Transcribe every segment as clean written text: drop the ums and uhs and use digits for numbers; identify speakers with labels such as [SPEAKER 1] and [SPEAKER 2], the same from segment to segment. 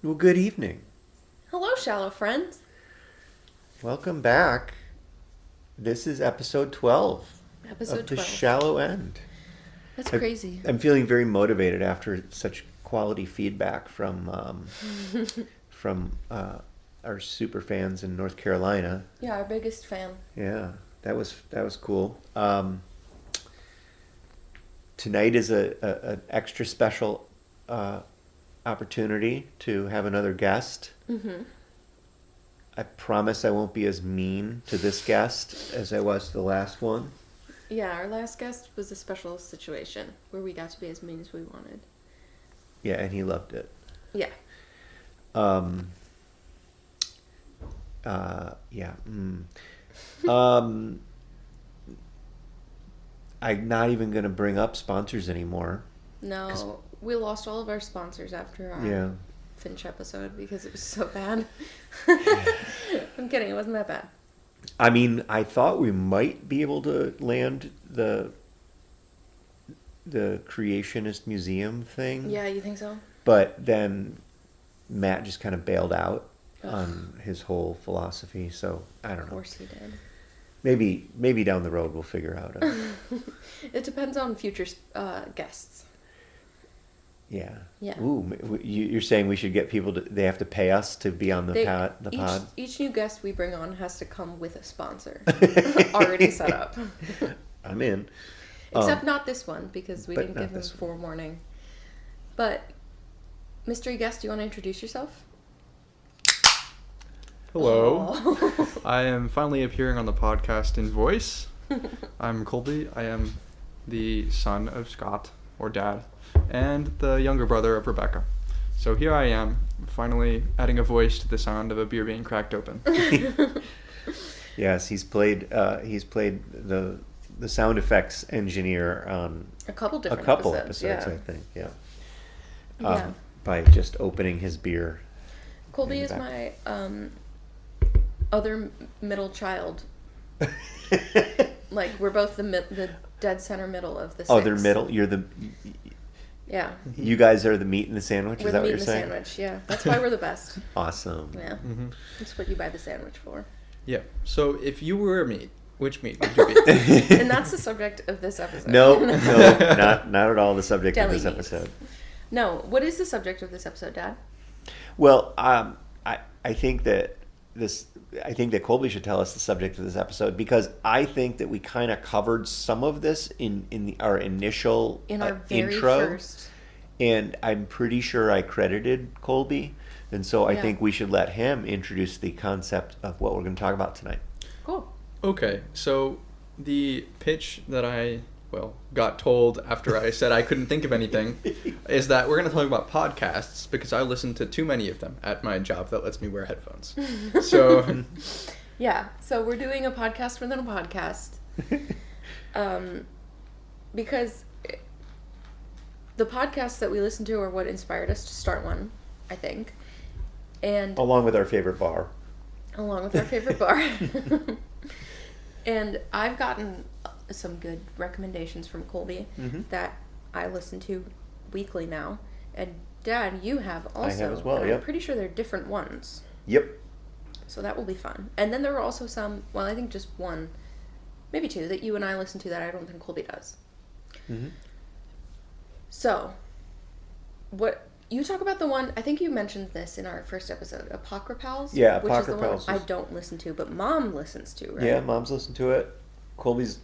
[SPEAKER 1] Well, good evening.
[SPEAKER 2] Hello, shallow friends.
[SPEAKER 1] Welcome back. This is episode 12
[SPEAKER 2] Episode
[SPEAKER 1] of The
[SPEAKER 2] 12.
[SPEAKER 1] Shallow End.
[SPEAKER 2] That's
[SPEAKER 1] I-
[SPEAKER 2] crazy.
[SPEAKER 1] I'm feeling very motivated after such quality feedback from our super fans in North Carolina.
[SPEAKER 2] Yeah, our biggest fan.
[SPEAKER 1] Yeah, that was cool. Tonight is an extra special opportunity to have another guest.
[SPEAKER 2] Mm-hmm.
[SPEAKER 1] I promise I won't be as mean to this guest as I was to the last one.
[SPEAKER 2] Yeah, our last guest was a special situation where we got to be as mean as we wanted.
[SPEAKER 1] Yeah, and he loved it.
[SPEAKER 2] Yeah.
[SPEAKER 1] Yeah. I'm not even going to bring up sponsors anymore.
[SPEAKER 2] No, we lost all of our sponsors after our
[SPEAKER 1] Yeah.
[SPEAKER 2] Finch episode because it was so bad. I'm kidding, it wasn't that bad.
[SPEAKER 1] I mean, I thought we might be able to land the Creationist Museum thing.
[SPEAKER 2] Yeah, you think so?
[SPEAKER 1] But then Matt just kind of bailed out
[SPEAKER 2] Ugh.
[SPEAKER 1] on his whole philosophy, so I don't
[SPEAKER 2] Of
[SPEAKER 1] know.
[SPEAKER 2] course he did.
[SPEAKER 1] Maybe down the road we'll figure out.
[SPEAKER 2] It depends on future guests.
[SPEAKER 1] Yeah.
[SPEAKER 2] Yeah.
[SPEAKER 1] Ooh, you're saying we should get people to? They have to pay us to be on the pod.
[SPEAKER 2] Each new guest we bring on has to come with a sponsor already set up.
[SPEAKER 1] I'm in.
[SPEAKER 2] Except not this one because we
[SPEAKER 1] but
[SPEAKER 2] didn't
[SPEAKER 1] not
[SPEAKER 2] give him
[SPEAKER 1] this
[SPEAKER 2] forewarning. But mystery guest, do you want to introduce yourself?
[SPEAKER 3] Hello.
[SPEAKER 2] Oh.
[SPEAKER 3] I am finally appearing on the podcast in voice. I'm Kolbe. I am the son of Scott, or dad, and the younger brother of Rebecca. So here I am, finally adding a voice to the sound of a beer being cracked open.
[SPEAKER 1] Yes, he's played the sound effects engineer on
[SPEAKER 2] A couple
[SPEAKER 1] a
[SPEAKER 2] different
[SPEAKER 1] couple
[SPEAKER 2] episodes,
[SPEAKER 1] episodes,
[SPEAKER 2] yeah.
[SPEAKER 1] I think. Yeah.
[SPEAKER 2] Yeah.
[SPEAKER 1] By just opening his beer.
[SPEAKER 2] Colby
[SPEAKER 1] in the
[SPEAKER 2] is
[SPEAKER 1] back.
[SPEAKER 2] my other middle child. Like, we're both the dead center middle of the six.
[SPEAKER 1] Oh, they're middle. You're the.
[SPEAKER 2] Yeah.
[SPEAKER 1] You guys are the meat in the sandwich.
[SPEAKER 2] We're
[SPEAKER 1] Is
[SPEAKER 2] the
[SPEAKER 1] that what
[SPEAKER 2] meat
[SPEAKER 1] you're
[SPEAKER 2] in the
[SPEAKER 1] saying?
[SPEAKER 2] sandwich, yeah. That's why we're the best.
[SPEAKER 1] Awesome.
[SPEAKER 2] Yeah.
[SPEAKER 3] Mm-hmm.
[SPEAKER 2] That's what you buy the sandwich for.
[SPEAKER 3] Yeah. So if you were a meat, which meat would you be?
[SPEAKER 2] And that's the subject of this episode.
[SPEAKER 1] No, not at all the subject of
[SPEAKER 2] Deli
[SPEAKER 1] this
[SPEAKER 2] meats.
[SPEAKER 1] episode.
[SPEAKER 2] No, what is the subject of this episode, Dad?
[SPEAKER 1] Well, I think that Colby should tell us the subject of this episode because I think that we kind of covered some of this in our initial
[SPEAKER 2] In our very
[SPEAKER 1] intro,
[SPEAKER 2] first.
[SPEAKER 1] and I'm pretty sure I credited Colby, and so I
[SPEAKER 2] Yeah.
[SPEAKER 1] think we should let him introduce the concept of what we're going to talk about tonight.
[SPEAKER 2] Cool.
[SPEAKER 3] Okay, so the pitch that I got told after I said I couldn't think of anything is that we're going to talk about podcasts because I listen to too many of them at my job that lets me wear headphones. So
[SPEAKER 2] Yeah, so we're doing a podcast within a podcast. Because the podcasts that we listen to are what inspired us to start one, I think. And
[SPEAKER 1] Along with our favorite bar.
[SPEAKER 2] along with our favorite bar. And I've gotten some good recommendations from Colby
[SPEAKER 1] Mhm.
[SPEAKER 2] that I listen to weekly now. And Dad, you have also.
[SPEAKER 1] I have as well,
[SPEAKER 2] and
[SPEAKER 1] yep.
[SPEAKER 2] I'm pretty sure they're different ones.
[SPEAKER 1] Yep.
[SPEAKER 2] So that will be fun. And then there were also some, well, I think just one, maybe two, that you and I listen to that I don't think Colby does.
[SPEAKER 1] Mm-hmm.
[SPEAKER 2] So, what you talk about the one, I think you mentioned this in our first episode, Apocrypals?
[SPEAKER 1] Yeah,
[SPEAKER 2] which is the one
[SPEAKER 1] Apocrypals
[SPEAKER 2] I
[SPEAKER 1] is-
[SPEAKER 2] don't listen to, but Mom listens to, right?
[SPEAKER 1] Yeah, Mom's listened to it. Colby's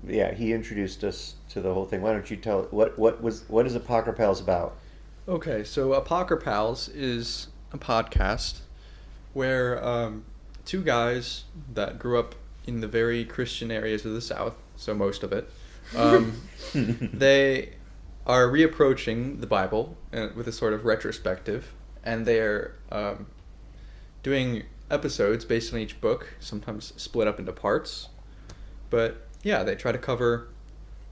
[SPEAKER 1] he introduced us to the whole thing. Why don't you tell what is Apocrypals about?
[SPEAKER 3] okay, so Apocrypals is a podcast where two guys that grew up in the very Christian areas of the South, so most of it, they are reapproaching the Bible with a sort of retrospective, and they're doing episodes based on each book, sometimes split up into parts. But yeah, they try to cover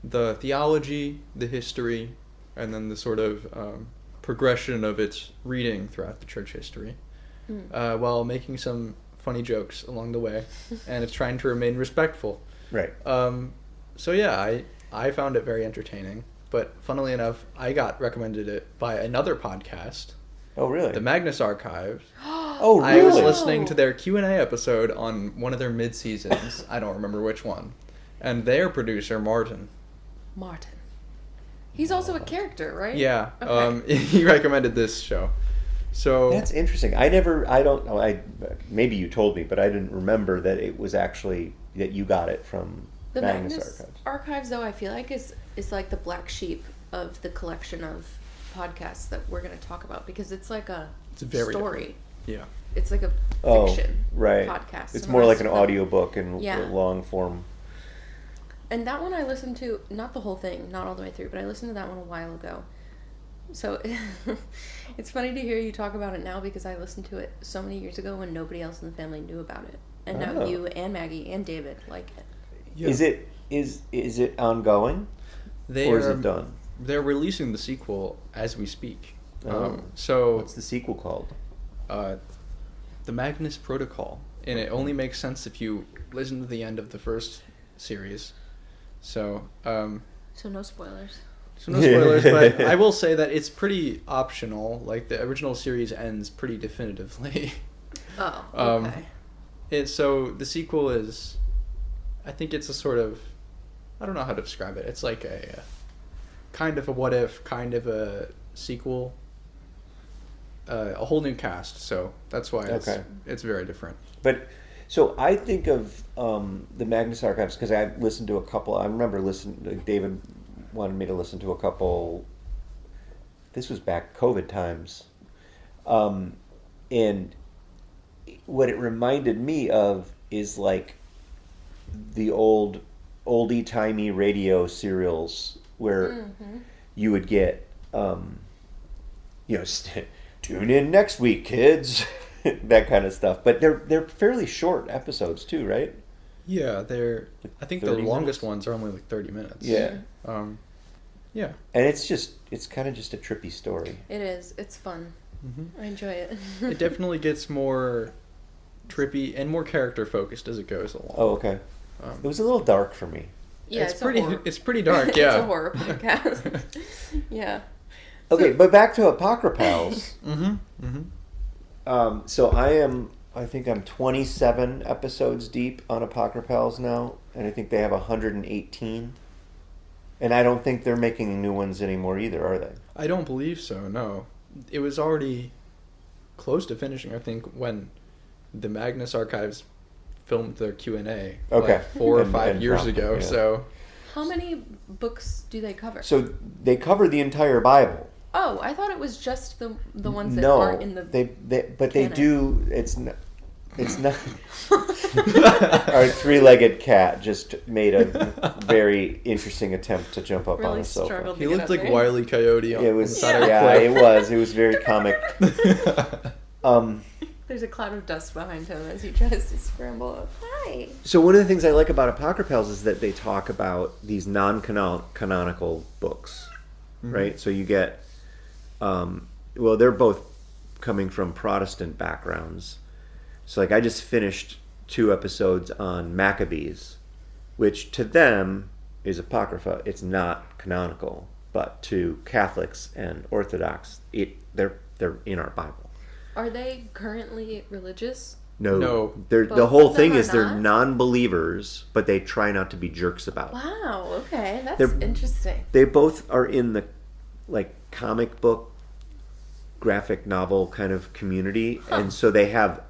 [SPEAKER 3] the theology, the history, and then the sort of progression of its reading throughout the church history, while making some funny jokes along the way, and it's trying to remain respectful.
[SPEAKER 1] Right.
[SPEAKER 3] So yeah, I found it very entertaining. But funnily enough, I got recommended it by another podcast
[SPEAKER 1] Oh, really?
[SPEAKER 3] The Magnus Archives.
[SPEAKER 1] Oh, really?
[SPEAKER 3] I was listening to their Q&A episode on one of their mid-seasons. I don't remember which one. And their producer, Martin.
[SPEAKER 2] Martin. He's also a character, right?
[SPEAKER 3] Yeah.
[SPEAKER 2] Okay.
[SPEAKER 3] He recommended this show. So
[SPEAKER 1] That's interesting. I don't know. Maybe you told me, but I didn't remember that it was actually that you got it from
[SPEAKER 2] The
[SPEAKER 1] Magnus
[SPEAKER 2] Magnus
[SPEAKER 1] Archives.
[SPEAKER 2] Archives, though, I feel like is like the black sheep of the collection of podcasts that we're going to talk about, because it's like a
[SPEAKER 3] very
[SPEAKER 2] story.
[SPEAKER 3] yeah.
[SPEAKER 2] It's like a
[SPEAKER 1] Oh,
[SPEAKER 2] fiction
[SPEAKER 1] right.
[SPEAKER 2] podcast.
[SPEAKER 1] It's
[SPEAKER 2] And
[SPEAKER 1] more
[SPEAKER 2] the
[SPEAKER 1] like
[SPEAKER 2] rest
[SPEAKER 1] an
[SPEAKER 2] of them-
[SPEAKER 1] audiobook in
[SPEAKER 2] Yeah.
[SPEAKER 1] long form.
[SPEAKER 2] And that one I listened to, not the whole thing, not all the way through, but I listened to that one a while ago. So it's funny to hear you talk about it now, because I listened to it so many years ago when nobody else in the family knew about it. And now
[SPEAKER 1] Oh.
[SPEAKER 2] you and Maggie and David like it.
[SPEAKER 3] Yeah.
[SPEAKER 1] Is it ongoing?
[SPEAKER 3] They
[SPEAKER 1] or is
[SPEAKER 3] are,
[SPEAKER 1] it done?
[SPEAKER 3] They're releasing the sequel as we speak.
[SPEAKER 1] Oh.
[SPEAKER 3] So
[SPEAKER 1] What's the sequel called?
[SPEAKER 3] The Magnus Protocol, and it only makes sense if you listen to the end of the first series. So
[SPEAKER 2] So no spoilers.
[SPEAKER 3] so no spoilers, but I will say that it's pretty optional. Like, the original series ends pretty definitively.
[SPEAKER 2] Oh,
[SPEAKER 3] Um,
[SPEAKER 2] okay.
[SPEAKER 3] So the sequel is, I think it's a sort of, I don't know how to describe it. It's like a kind of a what if, kind of a sequel, a whole new cast. So that's why it's very different.
[SPEAKER 1] But so I think of the Magnus Archives because I listened to a couple. I remember listening. David wanted me to listen to a couple. This was back COVID times, and what it reminded me of is like the oldie timey radio serials where you would get tune in next week, kids. That kind of stuff. But they're fairly short episodes too, right?
[SPEAKER 3] Yeah, I think the
[SPEAKER 1] 30
[SPEAKER 3] longest
[SPEAKER 1] minutes?
[SPEAKER 3] ones are only like 30 minutes.
[SPEAKER 1] Yeah.
[SPEAKER 3] Yeah.
[SPEAKER 1] And it's kind of just a trippy story.
[SPEAKER 2] It is. It's fun.
[SPEAKER 3] Mm-hmm.
[SPEAKER 2] I enjoy it.
[SPEAKER 3] It definitely gets more trippy and more character focused as it goes along.
[SPEAKER 1] Oh, okay. It was a little dark for me.
[SPEAKER 2] Yeah,
[SPEAKER 3] it's
[SPEAKER 2] it's
[SPEAKER 3] pretty.
[SPEAKER 2] A horror.
[SPEAKER 3] It's pretty dark. Yeah.
[SPEAKER 2] It's a horror podcast. Yeah.
[SPEAKER 1] Okay, but back to Apocrypals.
[SPEAKER 3] Mm-hmm. Mm-hmm.
[SPEAKER 1] So I think I'm 27 episodes deep on Apocrypals now, and I think they have 118. And I don't think they're making new ones anymore either, are they?
[SPEAKER 3] I don't believe so. No, it was already close to finishing. I think when the Magnus Archives filmed their Q&A,
[SPEAKER 1] Okay.
[SPEAKER 3] like 4 or
[SPEAKER 1] And-
[SPEAKER 3] 5
[SPEAKER 1] and
[SPEAKER 3] years
[SPEAKER 1] probably,
[SPEAKER 3] ago.
[SPEAKER 1] yeah.
[SPEAKER 3] So
[SPEAKER 2] How many books do they cover?
[SPEAKER 1] So they cover the entire Bible.
[SPEAKER 2] Oh, I thought it was just the ones that
[SPEAKER 1] No,
[SPEAKER 2] aren't in the.
[SPEAKER 1] they
[SPEAKER 2] canon.
[SPEAKER 1] do. It's not. Our three-legged cat just made a very interesting attempt to jump up on
[SPEAKER 2] Really
[SPEAKER 1] a sofa.
[SPEAKER 2] struggled.
[SPEAKER 3] he
[SPEAKER 2] to get
[SPEAKER 3] looked
[SPEAKER 2] up
[SPEAKER 3] like
[SPEAKER 2] there.
[SPEAKER 3] Wile E. Coyote on
[SPEAKER 1] It
[SPEAKER 3] the
[SPEAKER 1] was
[SPEAKER 3] side of
[SPEAKER 1] yeah,
[SPEAKER 3] a
[SPEAKER 1] it was. It was very comic.
[SPEAKER 3] cliff.
[SPEAKER 2] There's a cloud of dust behind him as he tries to scramble up. Hi.
[SPEAKER 1] So one of the things I like about Apocrypals is that they talk about these non-canonical books, right? So you get, well, they're both coming from Protestant backgrounds. So like I just finished 2 episodes on Maccabees, which to them is Apocrypha. It's not canonical, but to Catholics and Orthodox, they're in our Bible.
[SPEAKER 2] Are they currently religious?
[SPEAKER 1] No.
[SPEAKER 2] Both
[SPEAKER 1] The whole
[SPEAKER 2] of them
[SPEAKER 1] thing
[SPEAKER 2] are
[SPEAKER 1] is they're
[SPEAKER 2] not?
[SPEAKER 1] non-believers, but they try not to be jerks about it.
[SPEAKER 2] Wow. Okay, that's
[SPEAKER 1] They're-
[SPEAKER 2] interesting.
[SPEAKER 1] They both are in the like comic book, graphic novel kind of community, and so they have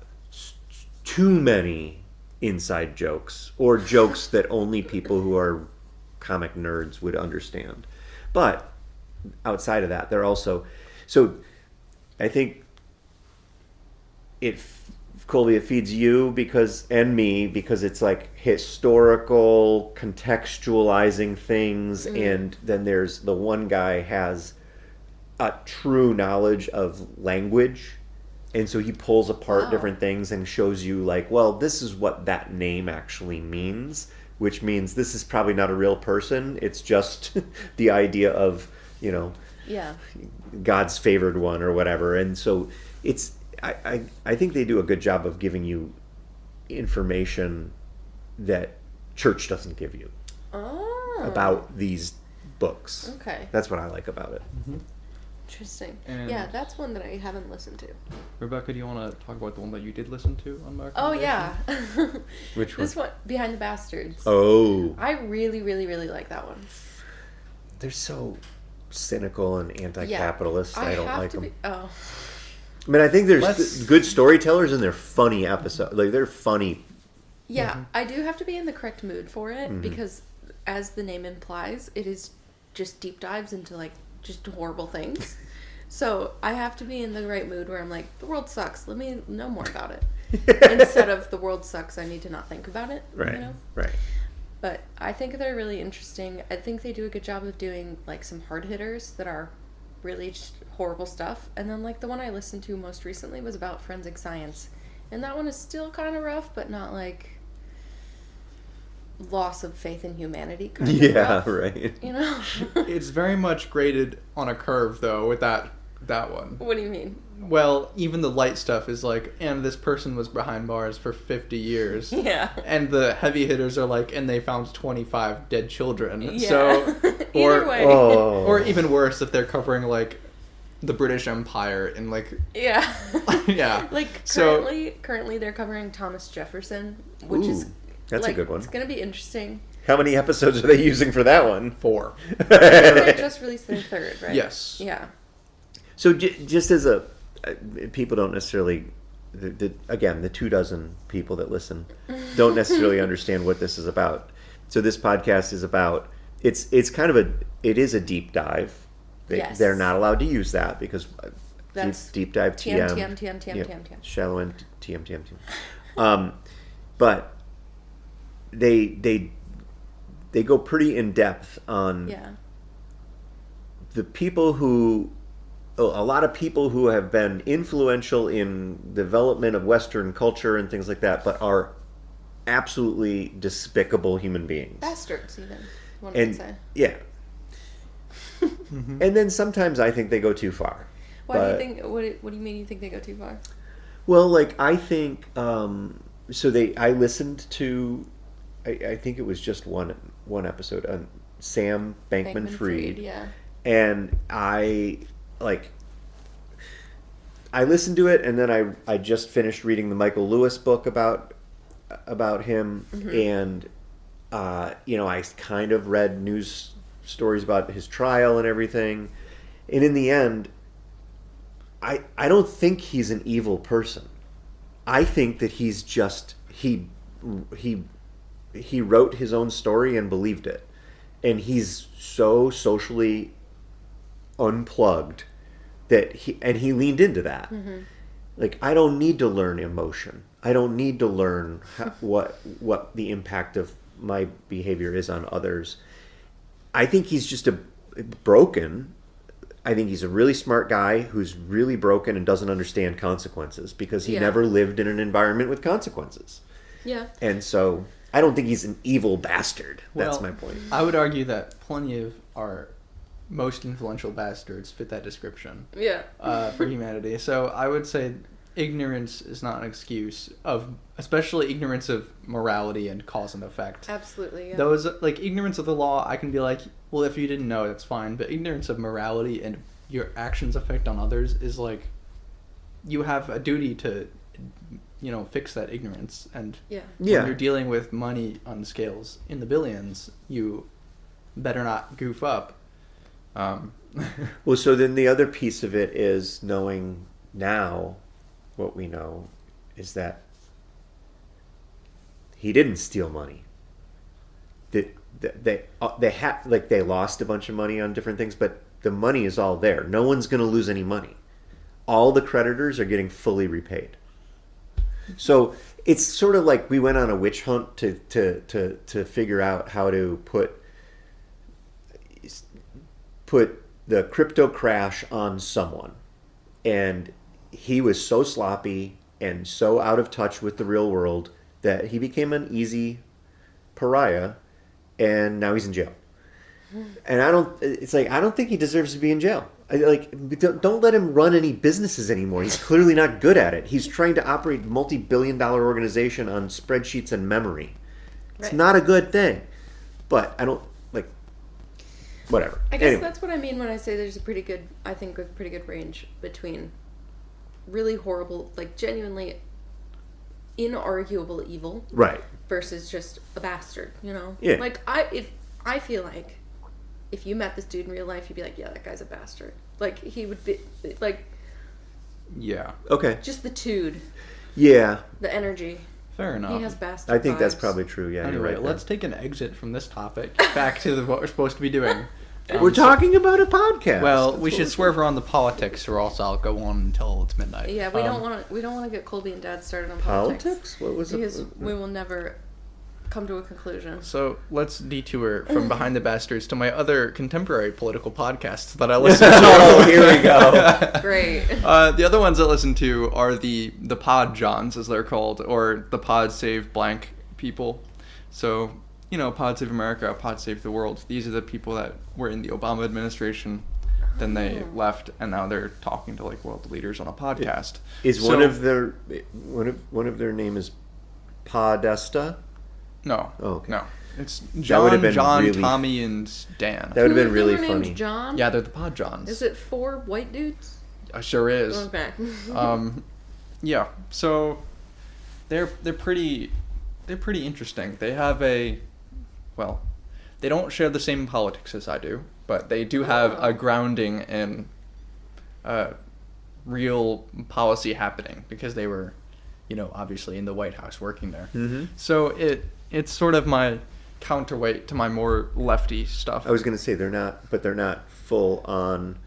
[SPEAKER 1] too many inside jokes or jokes that only people who are comic nerds would understand. But outside of that, they're also so. I think Colby, it feeds you and me because it's like historical contextualizing things, and then there's the one guy has a true knowledge of language, and so he pulls apart
[SPEAKER 2] Wow.
[SPEAKER 1] different things and shows you like, well, this is what that name actually means, which means this is probably not a real person. It's just the idea of,
[SPEAKER 2] Yeah.
[SPEAKER 1] God's favored one or whatever. And so it's I think they do a good job of giving you information that church doesn't give you
[SPEAKER 2] Oh.
[SPEAKER 1] about these books.
[SPEAKER 2] Okay.
[SPEAKER 1] That's what I like about it.
[SPEAKER 2] Interesting.
[SPEAKER 3] And-
[SPEAKER 2] Yeah, that's one that I haven't listened to.
[SPEAKER 3] Rebecca, do you want to talk about the one that you did listen to on my
[SPEAKER 2] Oh,
[SPEAKER 3] recommendation?
[SPEAKER 2] yeah.
[SPEAKER 1] Which one?
[SPEAKER 2] This one, Behind the Bastards.
[SPEAKER 1] Oh.
[SPEAKER 2] I really, really, really like that one.
[SPEAKER 1] They're so cynical and anti-capitalist. I don't
[SPEAKER 2] have
[SPEAKER 1] like
[SPEAKER 2] to
[SPEAKER 1] them.
[SPEAKER 2] Oh.
[SPEAKER 1] I mean, I think there's
[SPEAKER 3] Let's-
[SPEAKER 1] good storytellers and they're funny episodes. Like, they're funny.
[SPEAKER 2] Yeah, I do have to be in the correct mood for it because, as the name implies, it is just deep dives into, like, just horrible things. So I have to be in the right mood where I'm like, the world sucks. Let me know more about it. Instead of the world sucks, I need to not think about it.
[SPEAKER 1] Right.
[SPEAKER 2] You know?
[SPEAKER 1] Right.
[SPEAKER 2] But I think they're really interesting. I think they do a good job of doing, like, some hard hitters that are really just horrible stuff. And then, like, the one I listened to most recently was about forensic science. And that one is still kind of rough, but not, like, loss of faith in humanity kind of
[SPEAKER 1] Yeah,
[SPEAKER 2] rough,
[SPEAKER 1] right.
[SPEAKER 2] you know?
[SPEAKER 3] It's very much graded on a curve, though, with that one.
[SPEAKER 2] What do you mean?
[SPEAKER 3] Well, even the light stuff is like, and this person was behind bars for 50 years.
[SPEAKER 2] Yeah.
[SPEAKER 3] And the heavy hitters are like, and they found 25 dead children.
[SPEAKER 2] Yeah.
[SPEAKER 3] So,
[SPEAKER 2] Either way.
[SPEAKER 1] Oh.
[SPEAKER 3] or even worse, if they're covering like the British Empire in like,
[SPEAKER 2] Yeah.
[SPEAKER 3] yeah.
[SPEAKER 2] Like,
[SPEAKER 3] So-
[SPEAKER 2] currently they're covering Thomas Jefferson, which is...
[SPEAKER 1] Ooh, that's
[SPEAKER 2] like,
[SPEAKER 1] a good one.
[SPEAKER 2] It's going to be interesting.
[SPEAKER 1] How many episodes are they using for that one?
[SPEAKER 3] 4.
[SPEAKER 2] They just released their third, right?
[SPEAKER 3] Yes.
[SPEAKER 2] Yeah.
[SPEAKER 1] So just as a... people don't necessarily... Again, the 24 people that listen don't necessarily understand what this is about. So this podcast is about... It's kind of a... It is a deep dive.
[SPEAKER 2] Yes.
[SPEAKER 1] They're not allowed to use that because...
[SPEAKER 2] That's
[SPEAKER 1] deep dive TM.
[SPEAKER 2] TM.
[SPEAKER 1] Shallow end TM. But they go pretty in depth on
[SPEAKER 2] Yeah.
[SPEAKER 1] the people who, a lot of people who have been influential in development of Western culture and things like that, but are absolutely despicable human beings.
[SPEAKER 2] Bastards, even, one would say.
[SPEAKER 1] Yeah. And then sometimes I think they go too far.
[SPEAKER 2] Why do
[SPEAKER 1] But-
[SPEAKER 2] you think... What do you mean you think they go too far?
[SPEAKER 1] Well, like I think I listened to I think it was just one episode on Sam Bankman-Fried.
[SPEAKER 2] Yeah.
[SPEAKER 1] And I listened to it, and then I just finished reading the Michael Lewis book about him, and I kind of read news stories about his trial and everything, and in the end, I don't think he's an evil person. I think that he's just he wrote his own story and believed it, and he's so socially unplugged that he leaned into that. Like, I don't need to learn emotion. I don't need to learn what the impact of my behavior is on others. I think he's just broken. I think he's a really smart guy who's really broken and doesn't understand consequences because he never lived in an environment with consequences.
[SPEAKER 2] Yeah.
[SPEAKER 1] And so I don't think he's an evil bastard. That's
[SPEAKER 3] Well,
[SPEAKER 1] my point.
[SPEAKER 3] I would argue that plenty of our most influential bastards fit that description
[SPEAKER 2] Yeah.
[SPEAKER 3] for humanity. So I would say ignorance is not an excuse especially ignorance of morality and cause and effect.
[SPEAKER 2] Absolutely, yeah.
[SPEAKER 3] Those, like, ignorance of the law, I can be like, well, if you didn't know, that's fine. But ignorance of morality and your actions' effect on others is like, you have a duty to, fix that ignorance. And when you're dealing with money on scales in the billions, you better not goof up.
[SPEAKER 1] Well, so then the other piece of it is knowing now, what we know is that he didn't steal money. They lost a bunch of money on different things, but the money is all there. No one's going to lose any money. All the creditors are getting fully repaid. So it's sort of like we went on a witch hunt to figure out how to put the crypto crash on someone, and he was so sloppy and so out of touch with the real world that he became an easy pariah, and now he's in jail. And I don't think he deserves to be in jail. Don't let him run any businesses anymore. He's clearly not good at it. He's trying to operate a multi-billion-dollar organization on spreadsheets and memory. It's not a good thing. But I don't like. whatever.
[SPEAKER 2] I guess
[SPEAKER 1] Anyway.
[SPEAKER 2] that's what I mean when I say there's a pretty good range between really horrible, like genuinely inarguable evil,
[SPEAKER 1] Right.
[SPEAKER 2] versus just a bastard, you know?
[SPEAKER 1] Yeah.
[SPEAKER 2] Like, I feel like if you met this dude in real life, you'd be like, yeah, that guy's a bastard. Like, he would be, like,
[SPEAKER 3] Yeah.
[SPEAKER 1] Okay.
[SPEAKER 2] just the tude,
[SPEAKER 1] Yeah.
[SPEAKER 2] the energy.
[SPEAKER 3] Fair enough.
[SPEAKER 2] He has bastard
[SPEAKER 1] I think that's
[SPEAKER 2] vibes.
[SPEAKER 1] probably true. Yeah.
[SPEAKER 3] Anyway,
[SPEAKER 1] you're right there.
[SPEAKER 3] let's take an exit from this topic back to what we're supposed to be doing.
[SPEAKER 1] We're talking about a podcast.
[SPEAKER 3] Well,
[SPEAKER 1] That's
[SPEAKER 3] we
[SPEAKER 1] what
[SPEAKER 3] should
[SPEAKER 1] we're
[SPEAKER 3] swerve around the politics, or else I'll go on until it's midnight.
[SPEAKER 2] Yeah, we don't want to get Kolbe and Dad started on
[SPEAKER 1] doing.
[SPEAKER 2] politics.
[SPEAKER 1] Politics? What was
[SPEAKER 2] Because
[SPEAKER 1] it?
[SPEAKER 2] we will never come to a conclusion.
[SPEAKER 3] So let's detour from Behind the Bastards to my other contemporary political podcasts that I listen to.
[SPEAKER 1] Oh, here we go.
[SPEAKER 2] Great.
[SPEAKER 3] The other ones I listen to are the Pod Johns, as they're called, or the Pod Save Blank people. So, you know, Pod Save America, Pod Save the World. These are the people that were in the Obama administration. Then they left, and now they're talking to like world leaders on a podcast.
[SPEAKER 1] Is
[SPEAKER 3] So-
[SPEAKER 1] one of their name is Podesta?
[SPEAKER 3] No.
[SPEAKER 1] Oh, okay.
[SPEAKER 3] No. It's
[SPEAKER 1] would've
[SPEAKER 3] John,
[SPEAKER 1] been really-
[SPEAKER 3] Tommy, and Dan.
[SPEAKER 1] That would have been
[SPEAKER 2] Two of
[SPEAKER 1] really
[SPEAKER 2] them are named
[SPEAKER 1] funny.
[SPEAKER 2] John?
[SPEAKER 3] Yeah, they're the Pod Johns.
[SPEAKER 2] Is it 4 white dudes?
[SPEAKER 3] Sure is.
[SPEAKER 2] Okay.
[SPEAKER 3] Yeah. So they're pretty interesting. They have they don't share the same politics as I do, but they do have a grounding in real policy happening because they were, you know, obviously in the White House working there.
[SPEAKER 1] Mm-hmm.
[SPEAKER 3] So it's sort of my counterweight to my more lefty stuff.
[SPEAKER 1] I was going to say they're not full on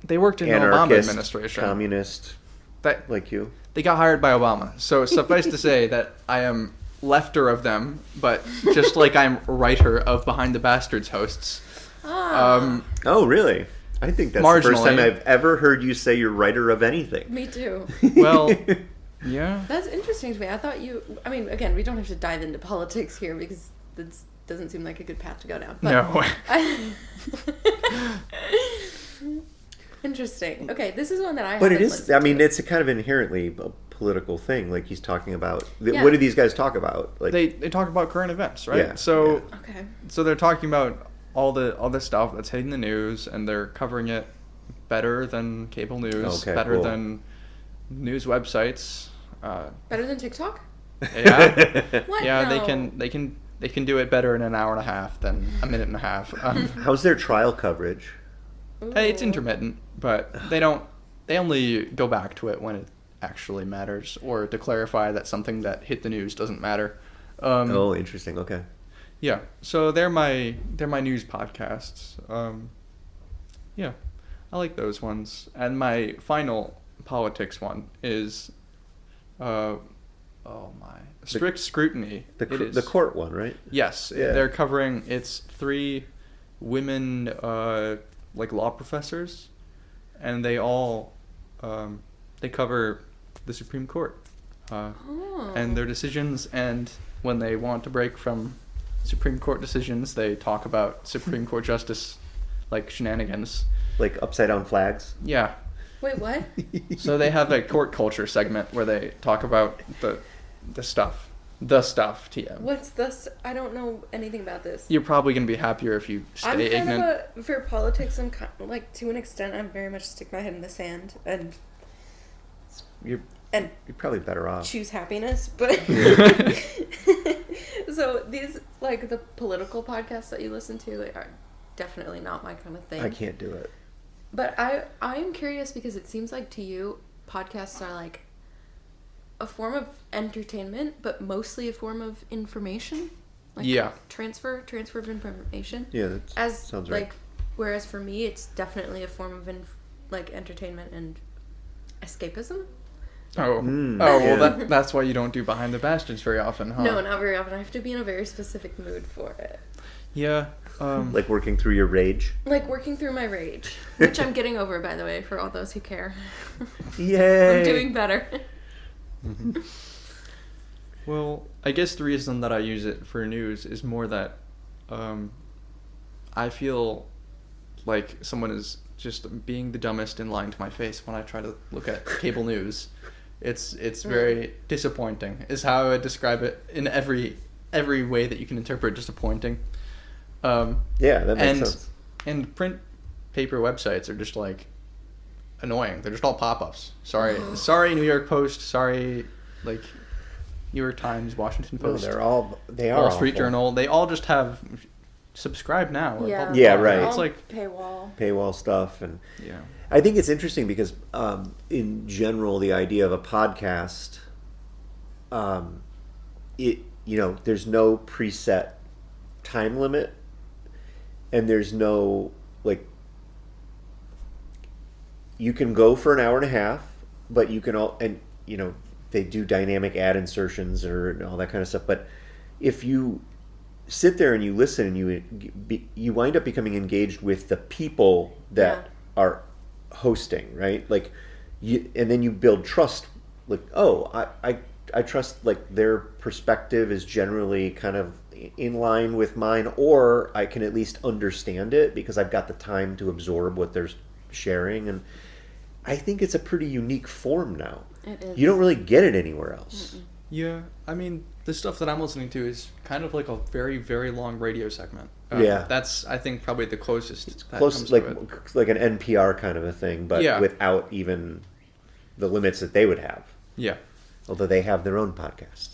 [SPEAKER 3] They worked in the Obama
[SPEAKER 1] anarchist,
[SPEAKER 3] administration.
[SPEAKER 1] communist
[SPEAKER 3] That
[SPEAKER 1] like you.
[SPEAKER 3] They got hired by Obama. So suffice to say that I am lefter of them, but just like I'm righter of Behind the Bastards hosts.
[SPEAKER 1] Oh, really? I think that's the first time
[SPEAKER 3] Marginally.
[SPEAKER 1] I've ever heard you say you're writer of anything.
[SPEAKER 2] Me too.
[SPEAKER 3] Well, yeah.
[SPEAKER 2] That's interesting to me. I thought I mean, again, we don't have to dive into politics here because that doesn't seem like a good path to go down. But
[SPEAKER 3] No.
[SPEAKER 2] Interesting. Okay, this is one that I
[SPEAKER 1] But it
[SPEAKER 2] haven't
[SPEAKER 1] is.
[SPEAKER 2] listened
[SPEAKER 1] I mean,
[SPEAKER 2] to.
[SPEAKER 1] it's a kind of inherently a political thing. Like he's talking about.
[SPEAKER 2] Yeah.
[SPEAKER 1] What do these guys talk about? Like
[SPEAKER 3] They talk about current events, right?
[SPEAKER 1] Yeah,
[SPEAKER 3] So
[SPEAKER 2] Okay.
[SPEAKER 3] so they're talking about all the stuff that's hitting the news, and they're covering it better than cable news,
[SPEAKER 1] Okay,
[SPEAKER 3] better
[SPEAKER 1] cool.
[SPEAKER 3] than news websites.
[SPEAKER 2] Better than TikTok?
[SPEAKER 3] Yeah.
[SPEAKER 2] What?
[SPEAKER 3] Yeah,
[SPEAKER 2] No.
[SPEAKER 3] they can do it better in an hour and a half than a minute and a half.
[SPEAKER 1] How's their trial coverage?
[SPEAKER 3] Hey, it's
[SPEAKER 2] Ooh.
[SPEAKER 3] intermittent, but they only go back to it when it actually matters, or to clarify that something that hit the news doesn't matter.
[SPEAKER 1] Oh, interesting. Okay.
[SPEAKER 3] Yeah, so they're my news podcasts. Yeah, I like those ones. And my final politics one is, Strict Scrutiny.
[SPEAKER 1] The court one, right?
[SPEAKER 3] Yes,
[SPEAKER 1] Yeah.
[SPEAKER 3] they're covering. It's 3 women, like law professors, and they all they cover the Supreme Court and their decisions. And when they want to break from Supreme Court decisions, they talk about Supreme Court justice like shenanigans.
[SPEAKER 1] Like upside down flags.
[SPEAKER 3] Yeah.
[SPEAKER 2] Wait, what?
[SPEAKER 3] So they have a court culture segment where they talk about the stuff. The stuff, TM.
[SPEAKER 2] What's this? I don't know anything about this.
[SPEAKER 3] You're probably going to be happier if you stay
[SPEAKER 2] I'm kind
[SPEAKER 3] ignorant.
[SPEAKER 2] for politics, I'm like, to an extent, I'm very much stick my head in the sand and
[SPEAKER 1] You're probably better off.
[SPEAKER 2] choose happiness, but so these, like, the political podcasts that you listen to are definitely not my kind of thing.
[SPEAKER 1] I can't do it.
[SPEAKER 2] But I am curious because it seems like to you podcasts are like a form of entertainment, but mostly a form of information. Like
[SPEAKER 3] Yeah.
[SPEAKER 2] transfer of information.
[SPEAKER 1] Yeah, that sounds right.
[SPEAKER 2] Like, whereas for me, it's definitely a form of like entertainment and escapism.
[SPEAKER 3] Oh,
[SPEAKER 1] Mm,
[SPEAKER 3] well,
[SPEAKER 1] yeah.
[SPEAKER 3] that's why you don't do Behind the Bastards very often, huh?
[SPEAKER 2] No, not very often. I have to be in a very specific mood for it.
[SPEAKER 3] Yeah.
[SPEAKER 1] Like working through your rage.
[SPEAKER 2] Like working through my rage, which I'm getting over, by the way, for all those who care.
[SPEAKER 1] Yay!
[SPEAKER 2] I'm doing better.
[SPEAKER 3] Well, I guess the reason that I use it for news is more that I feel like someone is just being the dumbest and lying to my face when I try to look at cable news. It's very disappointing, is how I would describe it in every way that you can interpret disappointing.
[SPEAKER 1] Yeah, that makes
[SPEAKER 3] and
[SPEAKER 1] sense.
[SPEAKER 3] and print paper websites are just like annoying. They're just all pop-ups. Sorry, New York Post. Sorry, like New York Times, Washington
[SPEAKER 1] No,
[SPEAKER 3] Post.
[SPEAKER 1] they are
[SPEAKER 3] Wall Street
[SPEAKER 1] awful.
[SPEAKER 3] Journal. They all just have subscribe now. Or
[SPEAKER 2] Yeah.
[SPEAKER 3] blah, blah,
[SPEAKER 1] Yeah,
[SPEAKER 3] blah.
[SPEAKER 1] right.
[SPEAKER 3] It's like
[SPEAKER 2] paywall.
[SPEAKER 1] Paywall stuff, and
[SPEAKER 3] yeah.
[SPEAKER 1] I think it's interesting because in general, the idea of a podcast, there's no preset time limit, and there's no like. You can go for an hour and a half, but you can they do dynamic ad insertions or all that kind of stuff. But if you sit there and you listen, and you wind up becoming engaged with the people that are hosting, right? Like, and then you build trust. Like, oh, I trust like their perspective is generally kind of in line with mine, or I can at least understand it because I've got the time to absorb what they're sharing. And I think it's a pretty unique form now.
[SPEAKER 2] It is.
[SPEAKER 1] You don't really get it anywhere else.
[SPEAKER 2] Mm-mm.
[SPEAKER 3] Yeah, I mean, the stuff that I'm listening to is kind of like a very, very long radio segment.
[SPEAKER 1] Yeah.
[SPEAKER 3] That's, I think, probably the closest.
[SPEAKER 1] It's
[SPEAKER 3] that
[SPEAKER 1] close,
[SPEAKER 3] comes
[SPEAKER 1] like
[SPEAKER 3] to it.
[SPEAKER 1] like an NPR kind of a thing, but
[SPEAKER 3] Yeah.
[SPEAKER 1] without even the limits that they would have.
[SPEAKER 3] Yeah.
[SPEAKER 1] Although they have their own podcast.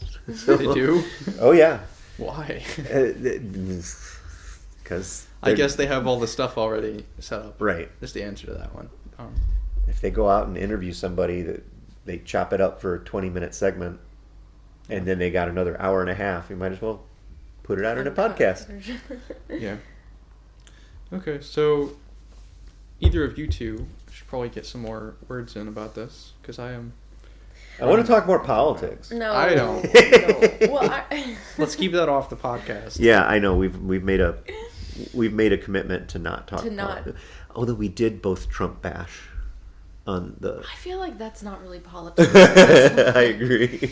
[SPEAKER 3] They do?
[SPEAKER 1] Oh yeah,
[SPEAKER 3] Why?
[SPEAKER 1] because
[SPEAKER 3] I guess they have all the stuff already set up.
[SPEAKER 1] right.
[SPEAKER 3] That's the answer to that one.
[SPEAKER 1] If they go out and interview somebody, that they chop it up for a 20-minute segment, and then they got another hour and a half, you might as well put it out in a podcast.
[SPEAKER 3] Yeah. Okay, so either of you two should probably get some more words in about this, because I am...
[SPEAKER 1] I want to talk more politics.
[SPEAKER 2] No,
[SPEAKER 3] I don't.
[SPEAKER 2] No. Well,
[SPEAKER 3] Let's keep that off the podcast.
[SPEAKER 1] Yeah, I know. We've made a commitment to not talk.
[SPEAKER 2] To not.
[SPEAKER 1] politics. Although we did both Trump bash on the.
[SPEAKER 2] I feel like that's not really politics.
[SPEAKER 1] I agree.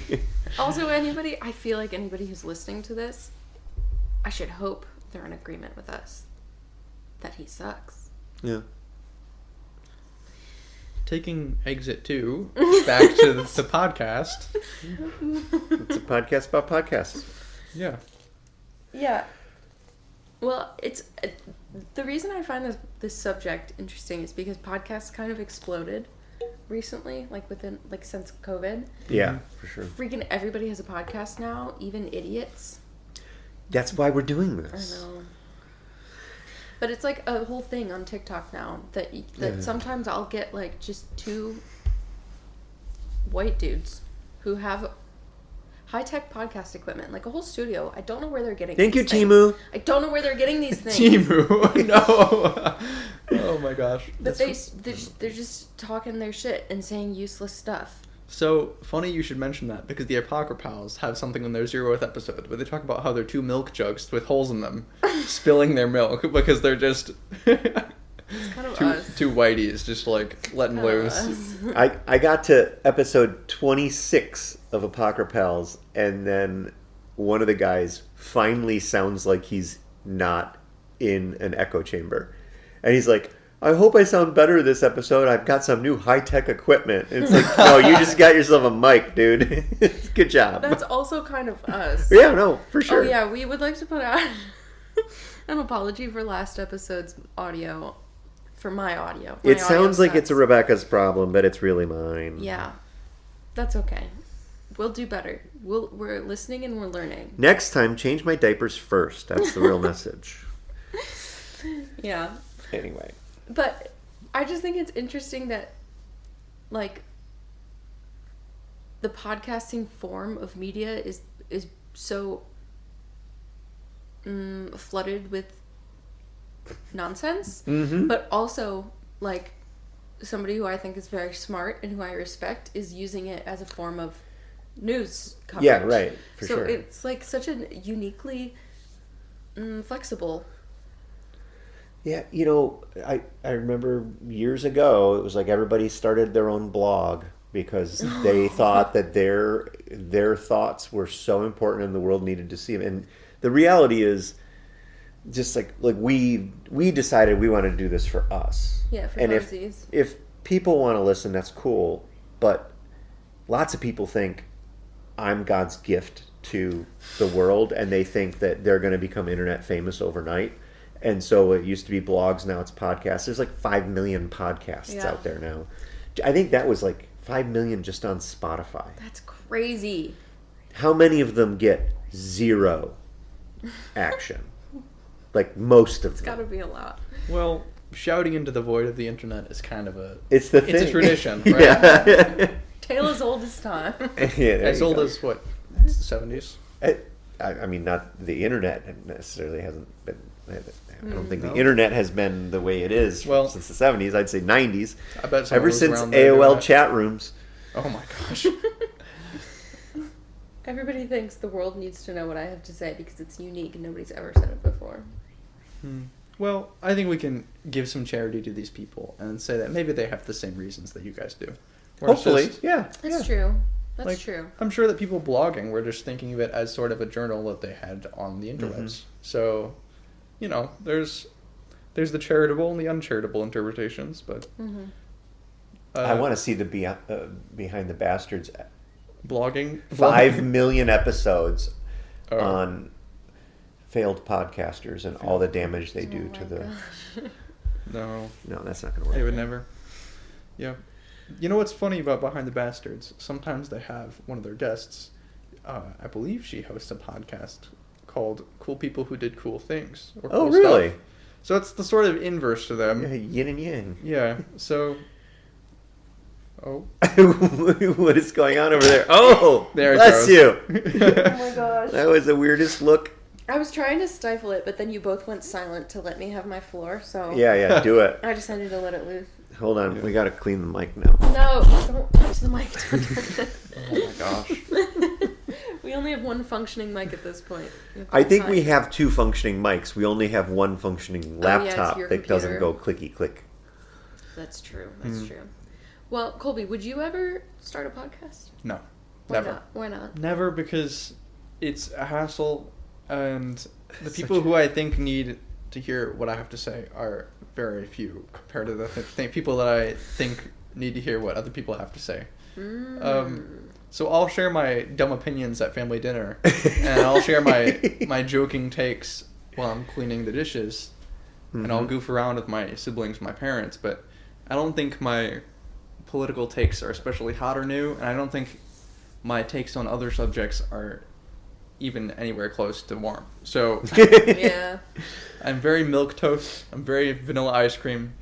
[SPEAKER 2] Also, I feel like anybody who's listening to this, I should hope they're in agreement with us that he sucks.
[SPEAKER 1] Yeah.
[SPEAKER 3] Taking Exit 2 back to the podcast.
[SPEAKER 1] It's a podcast about podcasts.
[SPEAKER 3] Yeah.
[SPEAKER 2] Yeah. Well, it's the reason I find this subject interesting is because podcasts kind of exploded recently, like since COVID.
[SPEAKER 1] Yeah, for sure.
[SPEAKER 2] Freaking everybody has a podcast now, even idiots.
[SPEAKER 1] That's why we're doing
[SPEAKER 2] I
[SPEAKER 1] this.
[SPEAKER 2] know. But it's like a whole thing on TikTok now that sometimes I'll get like just two white dudes who have high-tech podcast equipment, like a whole studio. I don't know where they're getting
[SPEAKER 1] Thank you,
[SPEAKER 2] these things.
[SPEAKER 1] Timu.
[SPEAKER 2] I don't know where they're getting these things.
[SPEAKER 3] Timu. No. Oh my gosh.
[SPEAKER 2] But they're just talking their shit and saying useless stuff.
[SPEAKER 3] So, funny you should mention that, because the Apocryphals have something in their 0th episode where they talk about how they're two milk jugs with holes in them, spilling their milk, because they're just
[SPEAKER 2] It's kind of us.
[SPEAKER 3] two whiteys just, like, letting
[SPEAKER 2] Kind of
[SPEAKER 3] loose.
[SPEAKER 2] us.
[SPEAKER 1] I got to episode 26 of Apocryphals, and then one of the guys finally sounds like he's not in an echo chamber. And he's like, I hope I sound better this episode. I've got some new high-tech equipment. And it's like, no, you just got yourself a mic, dude. Good job.
[SPEAKER 2] That's also kind of us.
[SPEAKER 1] Yeah, no, for sure.
[SPEAKER 2] Oh yeah, we would like to put out an apology for last episode's audio. For my audio. My
[SPEAKER 1] It sounds
[SPEAKER 2] audio
[SPEAKER 1] like it's a
[SPEAKER 2] sucks.
[SPEAKER 1] Rebecca's problem, but it's really mine.
[SPEAKER 2] Yeah. That's okay. We'll do better. We're listening and we're learning.
[SPEAKER 1] Next time, change my diapers first. That's the real message.
[SPEAKER 2] Yeah.
[SPEAKER 1] Anyway.
[SPEAKER 2] But I just think it's interesting that, like, the podcasting form of media is so flooded with nonsense,
[SPEAKER 1] Mm-hmm.
[SPEAKER 2] but also, like, somebody who I think is very smart and who I respect is using it as a form of news coverage.
[SPEAKER 1] Yeah, right. For
[SPEAKER 2] so
[SPEAKER 1] sure.
[SPEAKER 2] it's, like, such a uniquely flexible.
[SPEAKER 1] Yeah, you know, I remember years ago, it was like everybody started their own blog because they thought that their thoughts were so important and the world needed to see them. And the reality is, just like we decided we wanted to do this for us.
[SPEAKER 2] Yeah, for
[SPEAKER 1] and
[SPEAKER 2] funsies.
[SPEAKER 1] if people want to listen, that's cool. But lots of people think I'm God's gift to the world, and they think that they're going to become internet famous overnight. And so it used to be blogs, now it's podcasts. There's like 5 million podcasts
[SPEAKER 2] Yeah.
[SPEAKER 1] out there now. I think that was like 5 million just on Spotify.
[SPEAKER 2] That's crazy.
[SPEAKER 1] How many of them get 0 action? Like most of
[SPEAKER 2] It's
[SPEAKER 1] them.
[SPEAKER 2] got to be a lot.
[SPEAKER 3] Well, shouting into the void of the internet is kind of a...
[SPEAKER 1] It's the thing.
[SPEAKER 3] It's a tradition, right?
[SPEAKER 1] Yeah.
[SPEAKER 2] Tale as old as time.
[SPEAKER 1] Yeah, there
[SPEAKER 3] As
[SPEAKER 1] you
[SPEAKER 3] old
[SPEAKER 1] go.
[SPEAKER 3] as, what, the 70s?
[SPEAKER 1] I mean, not the internet necessarily hasn't been. I don't think
[SPEAKER 3] No.
[SPEAKER 1] the internet has been the way it is
[SPEAKER 3] Well-
[SPEAKER 1] since the 70s. I'd say 90s.
[SPEAKER 3] I bet someone
[SPEAKER 1] Ever
[SPEAKER 3] was
[SPEAKER 1] since
[SPEAKER 3] around there
[SPEAKER 1] AOL
[SPEAKER 3] doing that.
[SPEAKER 1] chat rooms.
[SPEAKER 3] Oh my gosh.
[SPEAKER 2] Everybody thinks the world needs to know what I have to say because it's unique and nobody's ever said it before.
[SPEAKER 3] Well, I think we can give some charity to these people and say that maybe they have the same reasons that you guys do. Where it's
[SPEAKER 1] Hopefully,
[SPEAKER 3] just-
[SPEAKER 1] yeah.
[SPEAKER 2] That's
[SPEAKER 1] yeah.
[SPEAKER 2] true. That's
[SPEAKER 3] like,
[SPEAKER 2] true.
[SPEAKER 3] I'm sure that people blogging were just thinking of it as sort of a journal that they had on the interwebs. So, you know, there's the charitable and the uncharitable interpretations, but
[SPEAKER 2] Mm-hmm.
[SPEAKER 1] I want to see the Behind the Bastards
[SPEAKER 3] blogging
[SPEAKER 1] 5 million episodes
[SPEAKER 3] Oh.
[SPEAKER 1] on failed podcasters and all the damage they do
[SPEAKER 2] Oh
[SPEAKER 1] to
[SPEAKER 2] my
[SPEAKER 1] the.
[SPEAKER 2] gosh.
[SPEAKER 3] No,
[SPEAKER 1] No, that's not going to work.
[SPEAKER 3] they would never. Yeah. You know what's funny about Behind the Bastards? Sometimes they have one of their guests. I believe she hosts a podcast called "Cool People Who Did Cool Things." Or
[SPEAKER 1] Oh,
[SPEAKER 3] Cool
[SPEAKER 1] really?
[SPEAKER 3] Stuff. So it's the sort of inverse to them.
[SPEAKER 1] Yeah, yin and yang.
[SPEAKER 3] Yeah. So. Oh.
[SPEAKER 1] What is going on over there? Oh,
[SPEAKER 3] There it
[SPEAKER 1] bless
[SPEAKER 3] goes.
[SPEAKER 1] you.
[SPEAKER 2] Oh my gosh.
[SPEAKER 1] That was the weirdest look.
[SPEAKER 2] I was trying to stifle it, but then you both went silent to let me have my floor, so
[SPEAKER 1] Yeah, do it.
[SPEAKER 2] I decided to let it loose.
[SPEAKER 1] Hold on, we got to clean the mic now.
[SPEAKER 2] No, don't touch the mic.
[SPEAKER 3] Oh my gosh.
[SPEAKER 2] We only have one functioning mic at this point.
[SPEAKER 1] I think we have 2 functioning mics. We only have 1 functioning
[SPEAKER 2] Oh, yeah, it's
[SPEAKER 1] laptop
[SPEAKER 2] your
[SPEAKER 1] that doesn't
[SPEAKER 2] computer.
[SPEAKER 1] go clicky click.
[SPEAKER 2] That's true. That's true. Well, Colby, would you ever start a podcast?
[SPEAKER 3] No.
[SPEAKER 2] Why
[SPEAKER 3] Never.
[SPEAKER 2] not? Why not?
[SPEAKER 3] Never, because it's a hassle, and the people who I think need to hear what I have to say are very few compared to the people that I think need to hear what other people have to say. So I'll share my dumb opinions at family dinner, and I'll share my joking takes while I'm cleaning the dishes, and I'll goof around with my siblings, my parents, but I don't think my political takes are especially hot or new, and I don't think my takes on other subjects are even anywhere close to warm. So
[SPEAKER 2] Yeah.
[SPEAKER 3] I'm very milquetoast. I'm very vanilla ice cream.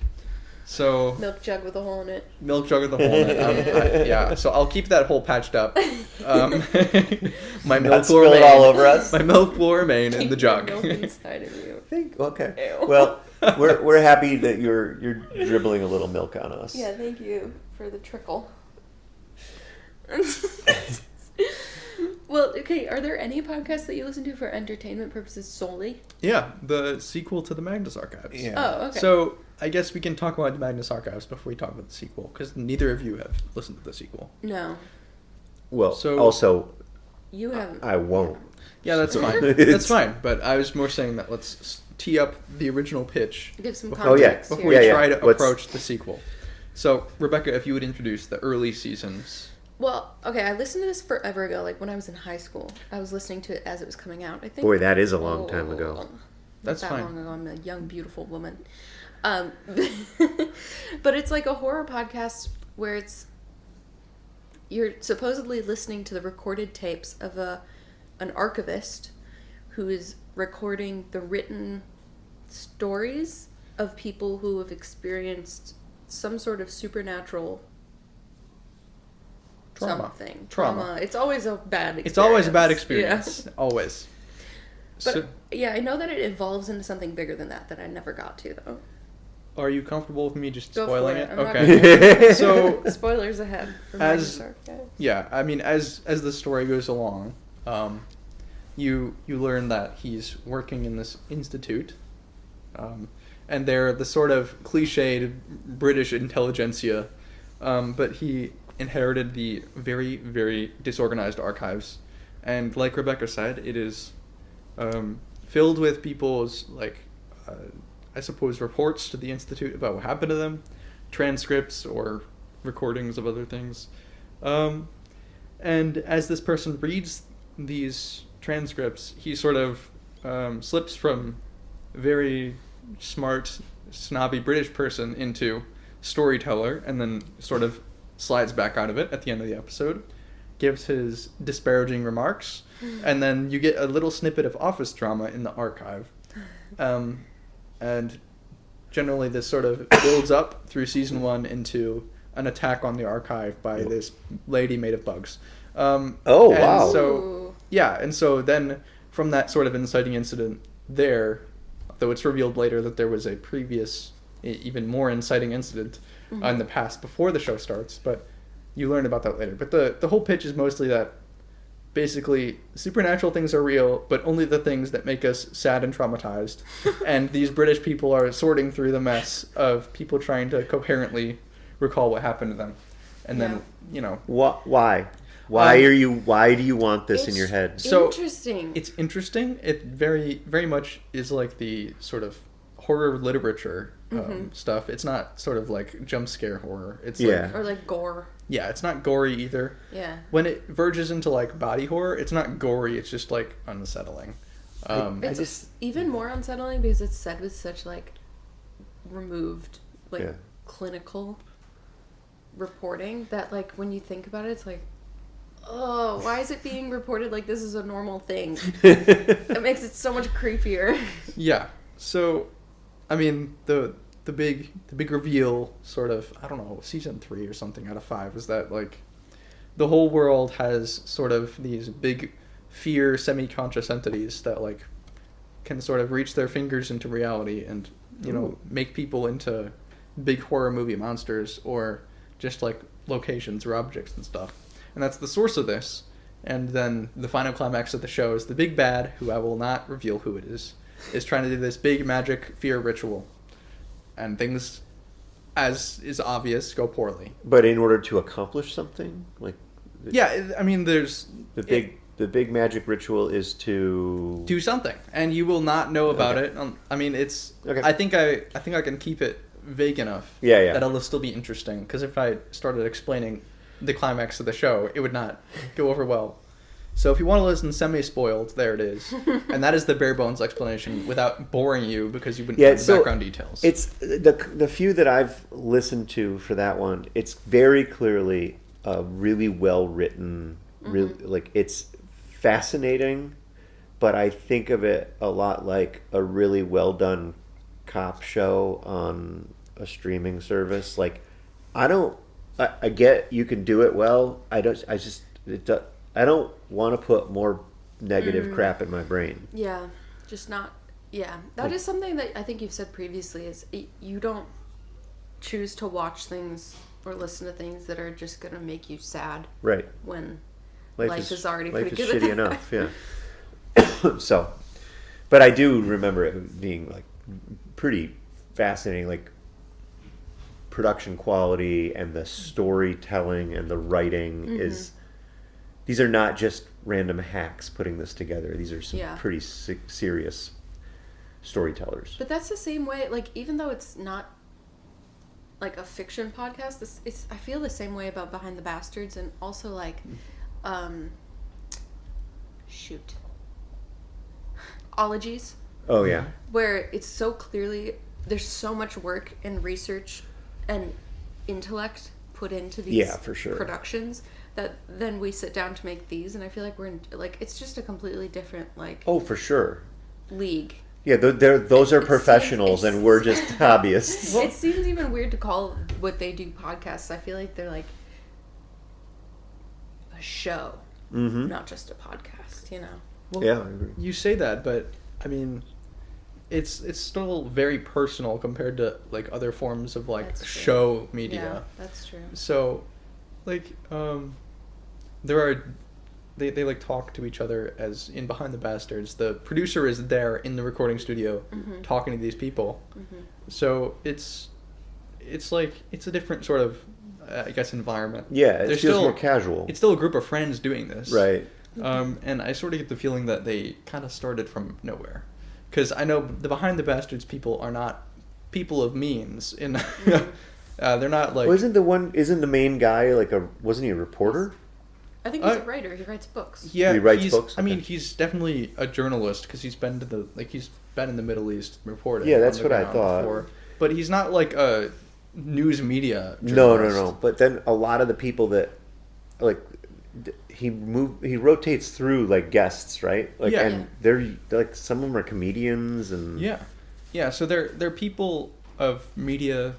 [SPEAKER 3] So
[SPEAKER 2] Milk jug with a hole in it.
[SPEAKER 3] milk jug with a hole in it. Yeah. So I'll keep that hole patched up. My
[SPEAKER 1] Not
[SPEAKER 3] milk will
[SPEAKER 1] spill it
[SPEAKER 3] remain
[SPEAKER 1] all over us.
[SPEAKER 3] My milk will remain in the
[SPEAKER 2] Keep
[SPEAKER 3] jug.
[SPEAKER 2] Milk inside of you.
[SPEAKER 1] Okay.
[SPEAKER 2] Ew.
[SPEAKER 1] Well, we're happy that you're dribbling a little milk on us.
[SPEAKER 2] Yeah, thank you for the trickle. Well, okay, are there any podcasts that you listen to for entertainment purposes solely?
[SPEAKER 3] Yeah, the sequel to the Magnus Archives.
[SPEAKER 1] Yeah.
[SPEAKER 2] Oh, okay.
[SPEAKER 3] So I guess we can talk about the Magnus Archives before we talk about the sequel, because neither of you have listened to the sequel.
[SPEAKER 2] No.
[SPEAKER 1] Well,
[SPEAKER 3] So-
[SPEAKER 1] also,
[SPEAKER 2] You haven't.
[SPEAKER 1] I won't.
[SPEAKER 3] Yeah, that's fine.
[SPEAKER 1] It's-
[SPEAKER 3] That's fine. But I was more saying that let's tee up the original pitch
[SPEAKER 2] Give some
[SPEAKER 3] before,
[SPEAKER 1] Oh, yeah.
[SPEAKER 2] context
[SPEAKER 3] before
[SPEAKER 2] here.
[SPEAKER 3] we
[SPEAKER 1] Yeah,
[SPEAKER 3] try
[SPEAKER 1] yeah.
[SPEAKER 3] to
[SPEAKER 1] Let's-
[SPEAKER 3] approach the sequel. So, Rebecca, if you would introduce the early seasons.
[SPEAKER 2] Well, okay, I listened to this forever ago, like when I was in high school. I was listening to it as it was coming out, I think.
[SPEAKER 1] Boy, that is a long time ago.
[SPEAKER 2] Not
[SPEAKER 3] That's
[SPEAKER 2] that
[SPEAKER 3] fine.
[SPEAKER 2] long ago. I'm a young, beautiful woman. But it's like a horror podcast where you're supposedly listening to the recorded tapes of an archivist who is recording the written stories of people who have experienced some sort of supernatural something.
[SPEAKER 3] Trauma.
[SPEAKER 2] It's always a bad experience.
[SPEAKER 3] It's always a bad
[SPEAKER 2] Yeah.
[SPEAKER 3] experience. Always.
[SPEAKER 2] But
[SPEAKER 3] So,
[SPEAKER 2] yeah, I know that it evolves into something bigger than that I never got to though.
[SPEAKER 3] are you comfortable with me just
[SPEAKER 2] Go
[SPEAKER 3] spoiling
[SPEAKER 2] for
[SPEAKER 3] it?
[SPEAKER 2] it. I'm not
[SPEAKER 3] Okay. So,
[SPEAKER 2] Spoilers ahead for
[SPEAKER 3] As-
[SPEAKER 2] Magnus Archives.
[SPEAKER 3] yeah, I mean, as the story goes along, you learn that he's working in this institute, and they're the sort of cliched British intelligentsia, but he inherited the very, very disorganized archives, and like Rebecca said, it is filled with people's I suppose reports to the institute about what happened to them, transcripts or recordings of other things. And as this person reads these transcripts, he sort of slips from very smart, snobby British person into storyteller, and then sort of slides back out of it at the end of the episode, gives his disparaging remarks, and then you get a little snippet of office drama in the archive. And generally this sort of builds up through season 1 into an attack on the archive by this lady made of bugs.
[SPEAKER 1] Wow.
[SPEAKER 3] So, yeah, and so then from that sort of inciting incident there, though it's revealed later that there was a previous, even more inciting incident in the past before the show starts, but you learn about that later. But the whole pitch is mostly that basically supernatural things are real, but only the things that make us sad and traumatized. And these British people are sorting through the mess of people trying to coherently recall what happened to them. And then, you know...
[SPEAKER 1] Why? Why do you want this in your head?
[SPEAKER 3] So
[SPEAKER 2] interesting.
[SPEAKER 3] It's interesting. It very, very much is like the sort of horror literature stuff. It's not sort of like jump scare horror. It's like,
[SPEAKER 2] or like gore.
[SPEAKER 3] Yeah, it's not gory either.
[SPEAKER 2] Yeah.
[SPEAKER 3] When it verges into like body horror, it's not gory. It's just like unsettling.
[SPEAKER 2] It's even more unsettling because it's said with such like removed, like clinical reporting that like when you think about it, it's like, oh, why is it being reported like this is a normal thing? It makes it so much creepier.
[SPEAKER 3] Yeah. So, I mean, the big reveal, sort of, I don't know, season 3 or something out of 5 is that like the whole world has sort of these big fear semi-conscious entities that like can sort of reach their fingers into reality and know make people into big horror movie monsters or just like locations or objects and stuff. And that's the source of this. And then the final climax of the show is the big bad, who I will not reveal who it is trying to do this big magic fear ritual. And things, as is obvious, go poorly.
[SPEAKER 1] But in order to accomplish something, like
[SPEAKER 3] I mean, there's
[SPEAKER 1] the big magic ritual is to
[SPEAKER 3] do something, and you will not know about it. I mean, it's. Okay. I think I can keep it vague enough.
[SPEAKER 1] Yeah.
[SPEAKER 3] That it'll still be interesting. Because if I started explaining the climax of the show, it would not go over well. So if you want to listen semi-spoiled, there it is. And that is the bare bones explanation without boring you because you wouldn't have the background details.
[SPEAKER 1] It's the few that I've listened to for that one, it's very clearly a really well written, really like it's fascinating, but I think of it a lot like a really well done cop show on a streaming service. Like I get you can do it well. I don't want to put more negative crap in my brain.
[SPEAKER 2] Yeah, just not. Yeah, that is something that I think you've said previously. Is you don't choose to watch things or listen to things that are just gonna make you sad.
[SPEAKER 1] Right.
[SPEAKER 2] When life is already pretty good.
[SPEAKER 1] Life is shitty enough. Yeah. So, but I do remember it being like pretty fascinating, like production quality and the storytelling and the writing is. These are not just random hacks putting this together. These are some pretty serious storytellers.
[SPEAKER 2] But that's the same way, like, even though it's not, like, a fiction podcast, I feel the same way about Behind the Bastards and also, like, ologies.
[SPEAKER 1] Oh, yeah.
[SPEAKER 2] Where it's so clearly, there's so much work and research and intellect put into these productions that then we sit down to make these, and I feel like we're in, like, it's just a completely different, like...
[SPEAKER 1] Oh, for sure.
[SPEAKER 2] League.
[SPEAKER 1] Yeah, those are professionals, and we're just hobbyists.
[SPEAKER 2] It seems even weird to call what they do podcasts. I feel like they're, like, a show, not just a podcast, you know?
[SPEAKER 3] Well, yeah, I agree. You say that, but, I mean... It's still very personal compared to like other forms of like show media.
[SPEAKER 2] Yeah, that's true.
[SPEAKER 3] So, like, they like talk to each other as in Behind the Bastards. The producer is there in the recording studio talking to these people. So it's like it's a different sort of I guess environment.
[SPEAKER 1] Yeah, it feels more casual.
[SPEAKER 3] It's still a group of friends doing this,
[SPEAKER 1] right?
[SPEAKER 3] And I sort of get the feeling that they kind of started from nowhere. Because I know the Behind the Bastards people are not people of means. They're not like...
[SPEAKER 1] Well, isn't the main guy wasn't he a reporter?
[SPEAKER 2] I think he's a writer. He writes books.
[SPEAKER 3] Yeah,
[SPEAKER 1] He writes books?
[SPEAKER 3] I mean,
[SPEAKER 1] Okay.
[SPEAKER 3] he's definitely a journalist. I mean,
[SPEAKER 1] Okay.
[SPEAKER 3] he's definitely a journalist because he's been in the Middle East reporting.
[SPEAKER 1] Yeah, that's
[SPEAKER 3] on the
[SPEAKER 1] what I
[SPEAKER 3] ground
[SPEAKER 1] thought.
[SPEAKER 3] before. But he's not like a news media
[SPEAKER 1] No.
[SPEAKER 3] journalist.
[SPEAKER 1] But then a lot of the people that like he rotates through like guests, right? Like,
[SPEAKER 3] Yeah.
[SPEAKER 1] and they're like some of them are comedians and
[SPEAKER 3] Yeah. So they're people of media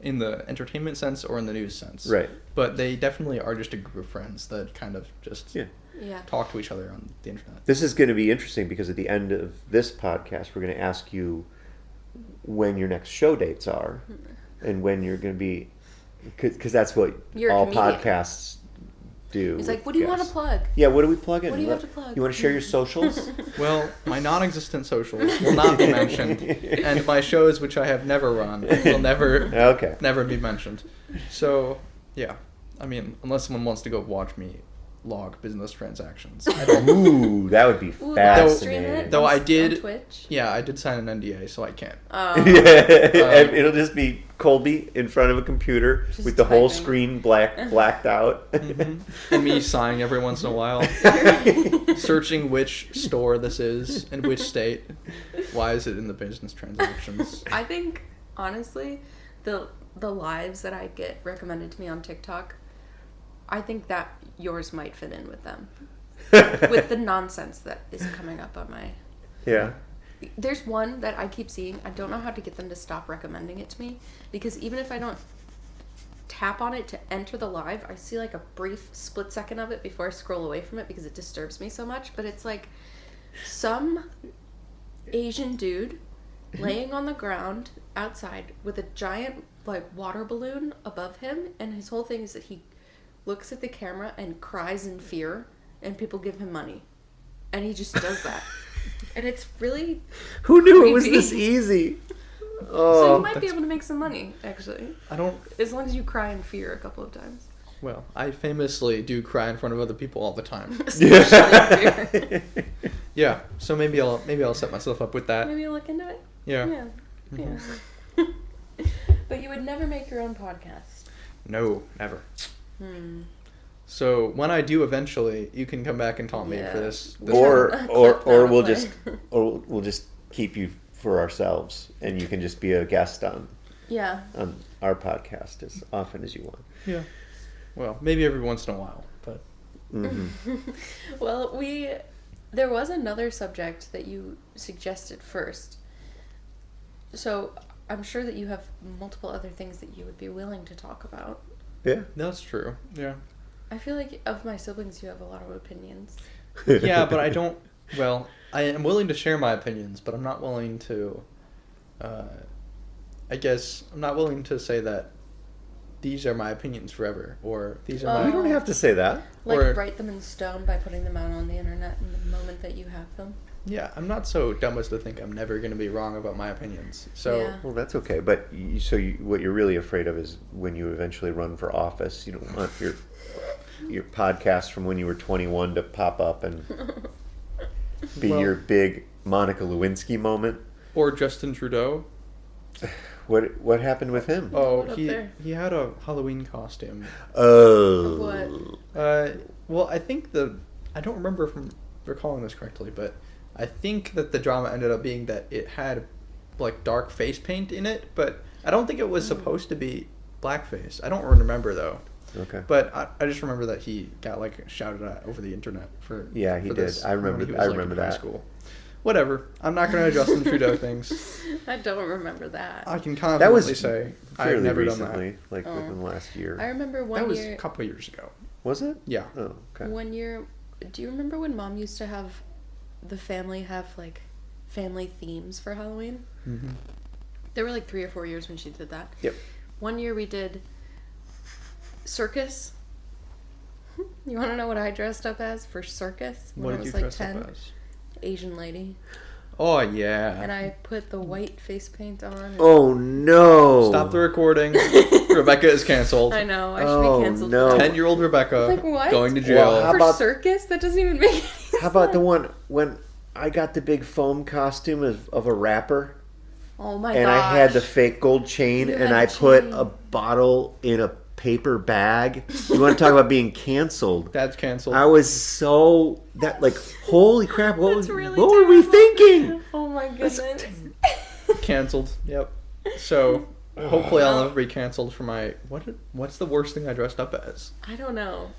[SPEAKER 3] in the entertainment sense or in the news sense,
[SPEAKER 1] right.
[SPEAKER 3] But they definitely are just a group of friends that kind of just
[SPEAKER 1] Yeah.
[SPEAKER 3] talk to each other on the internet.
[SPEAKER 1] This is going to be interesting because at the end of this podcast, we're going to ask you when your next show dates are and when you're going to be, because that's what
[SPEAKER 2] You're a
[SPEAKER 1] all
[SPEAKER 2] comedian.
[SPEAKER 1] podcasts do.
[SPEAKER 2] He's
[SPEAKER 1] with
[SPEAKER 2] like, what do you want to
[SPEAKER 1] guests.
[SPEAKER 2] plug?
[SPEAKER 1] Yeah, what do we plug in?
[SPEAKER 2] What do you have to plug?
[SPEAKER 1] You want to share your socials?
[SPEAKER 3] Well, my non-existent socials will not be mentioned, and my shows, which I have never run, will
[SPEAKER 1] Okay.
[SPEAKER 3] never be mentioned. So, yeah, I mean, unless someone wants to go watch me log business transactions. I don't,
[SPEAKER 1] Ooh, that would be
[SPEAKER 2] Ooh,
[SPEAKER 1] fascinating.
[SPEAKER 2] live stream it
[SPEAKER 3] Though I
[SPEAKER 2] on
[SPEAKER 3] did-
[SPEAKER 2] Twitch.
[SPEAKER 3] yeah, I did sign an NDA, so I can't.
[SPEAKER 1] And it'll just be Kolbe in front of a computer
[SPEAKER 2] Just
[SPEAKER 1] with the whole
[SPEAKER 2] typing.
[SPEAKER 1] screen blacked out.
[SPEAKER 3] And me sighing every once in a while, searching which store this is in which state. Why is it in the business transactions?
[SPEAKER 2] I think honestly, the lives that I get recommended to me on TikTok, I think that yours might fit in with them. With the nonsense that is coming up on my...
[SPEAKER 1] Yeah.
[SPEAKER 2] There's one that I keep seeing. I don't know how to get them to stop recommending it to me, because even if I don't tap on it to enter the live, I see like a brief split second of it before I scroll away from it because it disturbs me so much. But it's like some Asian dude laying on the ground outside with a giant like water balloon above him, and his whole thing is that he looks at the camera and cries in fear, and people give him money, and he just does that. And it's really...
[SPEAKER 1] Who knew it was
[SPEAKER 2] creepy.
[SPEAKER 1] this easy?
[SPEAKER 2] So
[SPEAKER 1] Oh,
[SPEAKER 2] you might be able to make some money, actually.
[SPEAKER 3] I don't...
[SPEAKER 2] As long as you cry in fear a couple of times.
[SPEAKER 3] Well, I famously do cry in front of other people all the time.
[SPEAKER 2] Especially in fear.
[SPEAKER 3] Yeah, so maybe I'll set myself up with that.
[SPEAKER 2] Maybe you'll look into it?
[SPEAKER 3] Yeah.
[SPEAKER 2] Yeah. But you would never make your own podcast.
[SPEAKER 3] No, never.
[SPEAKER 2] Hmm.
[SPEAKER 3] So when I do eventually, you can come back and taunt me
[SPEAKER 2] Yeah.
[SPEAKER 3] for this.
[SPEAKER 1] or
[SPEAKER 2] A
[SPEAKER 1] or
[SPEAKER 2] clip
[SPEAKER 1] or
[SPEAKER 2] that'll
[SPEAKER 1] we'll
[SPEAKER 2] play.
[SPEAKER 1] just or we'll just keep you for ourselves, and you can just be a guest on
[SPEAKER 2] Yeah.
[SPEAKER 1] our podcast as often as you want.
[SPEAKER 3] Yeah. Well, maybe every once in a while, but
[SPEAKER 2] Well, there was another subject that you suggested first. So I'm sure that you have multiple other things that you would be willing to talk about.
[SPEAKER 1] Yeah.
[SPEAKER 3] that's true. Yeah.
[SPEAKER 2] I feel like of my siblings, you have a lot of opinions.
[SPEAKER 3] Yeah, but I don't. Well, I am willing to share my opinions, but I'm not willing to. I guess I'm not willing to say that these are my opinions forever, or these are
[SPEAKER 2] Oh.
[SPEAKER 3] my.
[SPEAKER 1] You don't have to say that.
[SPEAKER 2] Like,
[SPEAKER 3] Or-
[SPEAKER 2] write them in stone by putting them out on the internet in the moment that you have them.
[SPEAKER 3] Yeah, I'm not so dumb as to think I'm never going to be wrong about my opinions. So
[SPEAKER 2] Yeah.
[SPEAKER 1] Well, that's okay. But what you're really afraid of is when you eventually run for office. You don't want your podcast from when you were 21 to pop up and be
[SPEAKER 3] Well-
[SPEAKER 1] your big Monica Lewinsky moment.
[SPEAKER 3] or Justin Trudeau.
[SPEAKER 1] What happened with him?
[SPEAKER 3] Oh,
[SPEAKER 2] What up there?
[SPEAKER 3] he had a Halloween costume.
[SPEAKER 1] Oh.
[SPEAKER 2] What?
[SPEAKER 3] Well, I think I don't remember if I'm recalling this correctly, but I think that the drama ended up being that it had like dark face paint in it, but I don't think it was supposed to be blackface. I don't remember though.
[SPEAKER 1] Okay.
[SPEAKER 3] But I just remember that he got like shouted at over the internet for
[SPEAKER 1] Yeah, he
[SPEAKER 3] for
[SPEAKER 1] did.
[SPEAKER 3] this
[SPEAKER 1] I remember-
[SPEAKER 3] when he was,
[SPEAKER 1] I
[SPEAKER 3] like,
[SPEAKER 1] remember
[SPEAKER 3] in high
[SPEAKER 1] that.
[SPEAKER 3] School. Whatever. I'm not going to Justin Trudeau things.
[SPEAKER 2] I don't remember that.
[SPEAKER 3] I can
[SPEAKER 1] That
[SPEAKER 3] confidently
[SPEAKER 1] was
[SPEAKER 3] say
[SPEAKER 1] fairly
[SPEAKER 3] I've never
[SPEAKER 1] recently,
[SPEAKER 3] done
[SPEAKER 1] like
[SPEAKER 2] Oh.
[SPEAKER 1] within the last year.
[SPEAKER 2] I remember
[SPEAKER 3] that.
[SPEAKER 2] one
[SPEAKER 3] That was
[SPEAKER 2] year.
[SPEAKER 3] a couple of years ago.
[SPEAKER 1] Was it?
[SPEAKER 3] Yeah.
[SPEAKER 1] Oh, okay.
[SPEAKER 2] One year. Do you remember when Mom used to have the family have like family themes for Halloween?
[SPEAKER 3] Mm-hmm.
[SPEAKER 2] There were like 3 or 4 years when she did that.
[SPEAKER 1] Yep.
[SPEAKER 2] One year we did circus. You want to know what I dressed up as for circus when
[SPEAKER 3] What
[SPEAKER 2] I
[SPEAKER 3] did
[SPEAKER 2] was
[SPEAKER 3] you
[SPEAKER 2] like
[SPEAKER 3] dress
[SPEAKER 2] 10?
[SPEAKER 3] up as?
[SPEAKER 2] Asian lady.
[SPEAKER 3] Oh, yeah.
[SPEAKER 2] And I put the white face paint on. and-
[SPEAKER 1] Oh no!
[SPEAKER 3] Stop the recording. Rebecca is canceled.
[SPEAKER 2] I know. I should
[SPEAKER 1] Oh,
[SPEAKER 2] be canceled.
[SPEAKER 1] no.
[SPEAKER 2] for that.
[SPEAKER 3] 10-year-old Rebecca
[SPEAKER 2] Like, what?
[SPEAKER 3] going to
[SPEAKER 1] Well,
[SPEAKER 3] jail.
[SPEAKER 1] how
[SPEAKER 2] For
[SPEAKER 1] about-
[SPEAKER 2] circus? That doesn't even make any sense.
[SPEAKER 1] How about the one when I got the big foam costume of a rapper,
[SPEAKER 2] Oh my
[SPEAKER 1] and
[SPEAKER 2] gosh.
[SPEAKER 1] I had the fake gold chain,
[SPEAKER 2] You
[SPEAKER 1] and
[SPEAKER 2] had
[SPEAKER 1] I
[SPEAKER 2] the
[SPEAKER 1] put
[SPEAKER 2] chain.
[SPEAKER 1] a bottle in a paper bag. You want to talk about being canceled?
[SPEAKER 3] Dad's canceled.
[SPEAKER 1] I was so holy crap! What
[SPEAKER 2] That's really
[SPEAKER 1] were we
[SPEAKER 2] terrible.
[SPEAKER 1] thinking?
[SPEAKER 2] Oh my goodness.
[SPEAKER 3] Canceled. Yep. So hopefully I'll never be canceled for my what's the worst thing I dressed up as?
[SPEAKER 2] I don't know.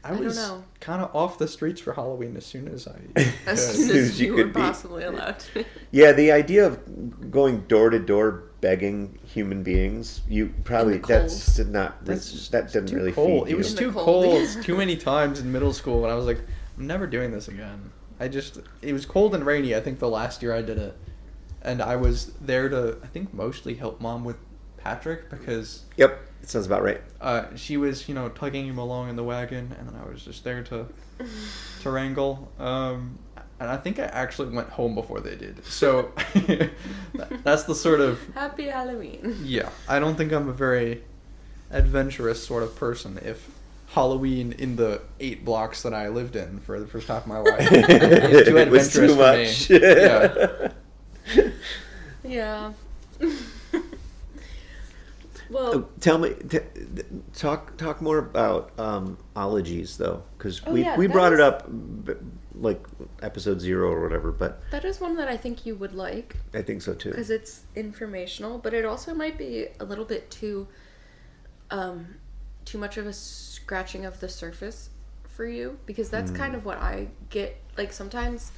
[SPEAKER 3] I
[SPEAKER 2] don't
[SPEAKER 3] was
[SPEAKER 2] know.
[SPEAKER 3] kind of off the streets for Halloween as soon as I
[SPEAKER 2] As
[SPEAKER 3] could.
[SPEAKER 2] soon as
[SPEAKER 1] you
[SPEAKER 2] you were
[SPEAKER 1] could be.
[SPEAKER 2] possibly allowed to.
[SPEAKER 1] Yeah, the idea of going door to door begging human beings, you probably
[SPEAKER 2] In the cold.
[SPEAKER 1] that didn't
[SPEAKER 3] too
[SPEAKER 1] really
[SPEAKER 3] cold.
[SPEAKER 1] feed
[SPEAKER 3] It was
[SPEAKER 1] you.
[SPEAKER 2] In
[SPEAKER 3] too
[SPEAKER 2] the cold.
[SPEAKER 3] cold too many times in middle school, and I was like, I'm never doing this again. It was cold and rainy. I think the last year I did it, and I was there to mostly help Mom with Patrick because
[SPEAKER 1] Yep, it sounds about right.
[SPEAKER 3] she was tugging him along in the wagon, and then I was just there to wrangle. And I think I actually went home before they did. So that's the sort of
[SPEAKER 2] Happy Halloween.
[SPEAKER 3] yeah. I don't think I'm a very adventurous sort of person. If Halloween in the 8 blocks that I lived in for the first half of my life is too
[SPEAKER 1] It was
[SPEAKER 3] adventurous
[SPEAKER 1] too
[SPEAKER 3] for
[SPEAKER 1] much.
[SPEAKER 3] me. Yeah.
[SPEAKER 2] Yeah. Well,
[SPEAKER 1] Tell me, talk more about ologies though, because
[SPEAKER 2] Oh,
[SPEAKER 1] we
[SPEAKER 2] yeah,
[SPEAKER 1] we
[SPEAKER 2] that
[SPEAKER 1] brought it
[SPEAKER 2] is-
[SPEAKER 1] up like episode 0 or whatever, but
[SPEAKER 2] that is one that I think you would like
[SPEAKER 1] I think so too.
[SPEAKER 2] because it's informational, but it also might be a little bit too much of a scratching of the surface for you, because that's kind of what I get. Like sometimes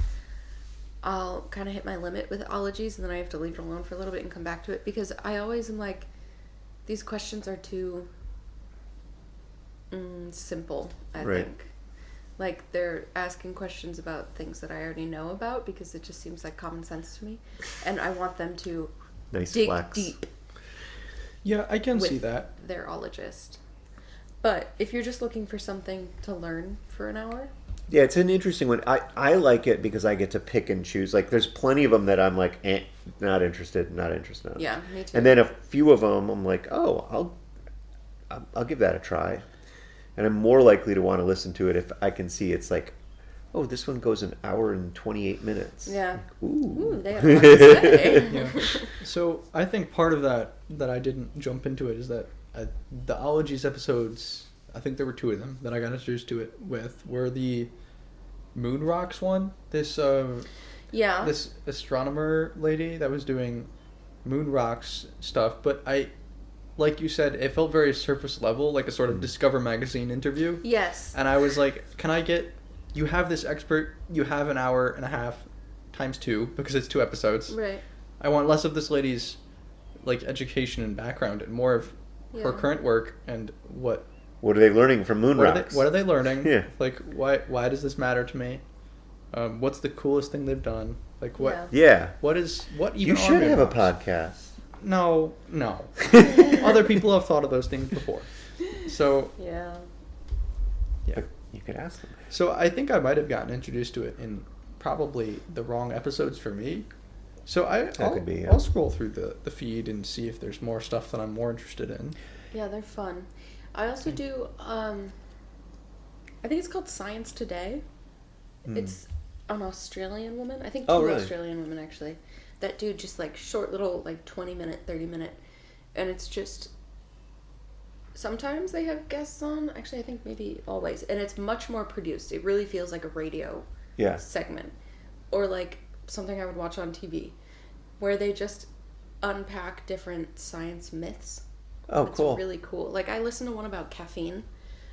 [SPEAKER 2] I'll kind of hit my limit with ologies and then I have to leave it alone for a little bit and come back to it, because I always am like, these questions are too simple, I
[SPEAKER 1] Right.
[SPEAKER 2] think. Like they're asking questions about things that I already know about because it just seems like common sense to me, and I want them to
[SPEAKER 1] Nice
[SPEAKER 2] dig
[SPEAKER 1] flex.
[SPEAKER 2] deep
[SPEAKER 3] Yeah, I can
[SPEAKER 2] with
[SPEAKER 3] see that.
[SPEAKER 2] their ologist. But if you're just looking for something to learn for an hour,
[SPEAKER 1] Yeah, it's an interesting one. I like it because I get to pick and choose. Like, there's plenty of them that I'm like, not interested, not interested.
[SPEAKER 2] yeah, me too.
[SPEAKER 1] And then a few of them, I'm like, oh, I'll give that a try. And I'm more likely to want to listen to it if I can see it's like, oh, this one goes an hour and 28 minutes.
[SPEAKER 2] Yeah.
[SPEAKER 1] Ooh.
[SPEAKER 2] Ooh, they have a lot to say.
[SPEAKER 3] Yeah. So I think part of that I didn't jump into it is that the ologies episodes, I think there were 2 of them that I got introduced to it with, were the moon rocks one. This
[SPEAKER 2] Yeah.
[SPEAKER 3] this astronomer lady that was doing moon rocks stuff, but like you said, it felt very surface level, like a sort of Discover magazine interview.
[SPEAKER 2] Yes.
[SPEAKER 3] And I was like, you have this expert, you have an hour and a half times 2 because it's 2 episodes.
[SPEAKER 2] Right.
[SPEAKER 3] I want less of this lady's like education and background and more of her
[SPEAKER 2] Yeah.
[SPEAKER 3] current work and what
[SPEAKER 1] What are they learning from moon rocks?
[SPEAKER 3] what are they learning?
[SPEAKER 1] Yeah.
[SPEAKER 3] Like why does this matter to me? What's the coolest thing they've done? Like what
[SPEAKER 2] Yeah.
[SPEAKER 1] Yeah.
[SPEAKER 3] what even
[SPEAKER 1] You
[SPEAKER 3] are
[SPEAKER 1] should
[SPEAKER 3] moon
[SPEAKER 1] have a
[SPEAKER 3] rocks?
[SPEAKER 1] podcast.
[SPEAKER 3] No. Other people have thought of those things before. So
[SPEAKER 2] Yeah.
[SPEAKER 3] yeah.
[SPEAKER 1] You could ask them.
[SPEAKER 3] So I think I might have gotten introduced to it in probably the wrong episodes for me. So
[SPEAKER 1] could be, yeah.
[SPEAKER 3] I'll scroll through the feed and see if there's more stuff that I'm more interested in.
[SPEAKER 2] Yeah, they're fun. I also do, I think it's called Science Today. It's an Australian woman. I think 2
[SPEAKER 1] Oh, really?
[SPEAKER 2] Australian women, actually, that do just, like, short little, like, 20-minute, 30-minute. And it's just... Sometimes they have guests on. Actually, I think maybe always. And it's much more produced. It really feels like a radio
[SPEAKER 1] Yeah.
[SPEAKER 2] segment. Or, like, something I would watch on TV. Where they just unpack different science myths.
[SPEAKER 1] Oh,
[SPEAKER 2] It's
[SPEAKER 1] cool.
[SPEAKER 2] really cool. Like, I listened to one about caffeine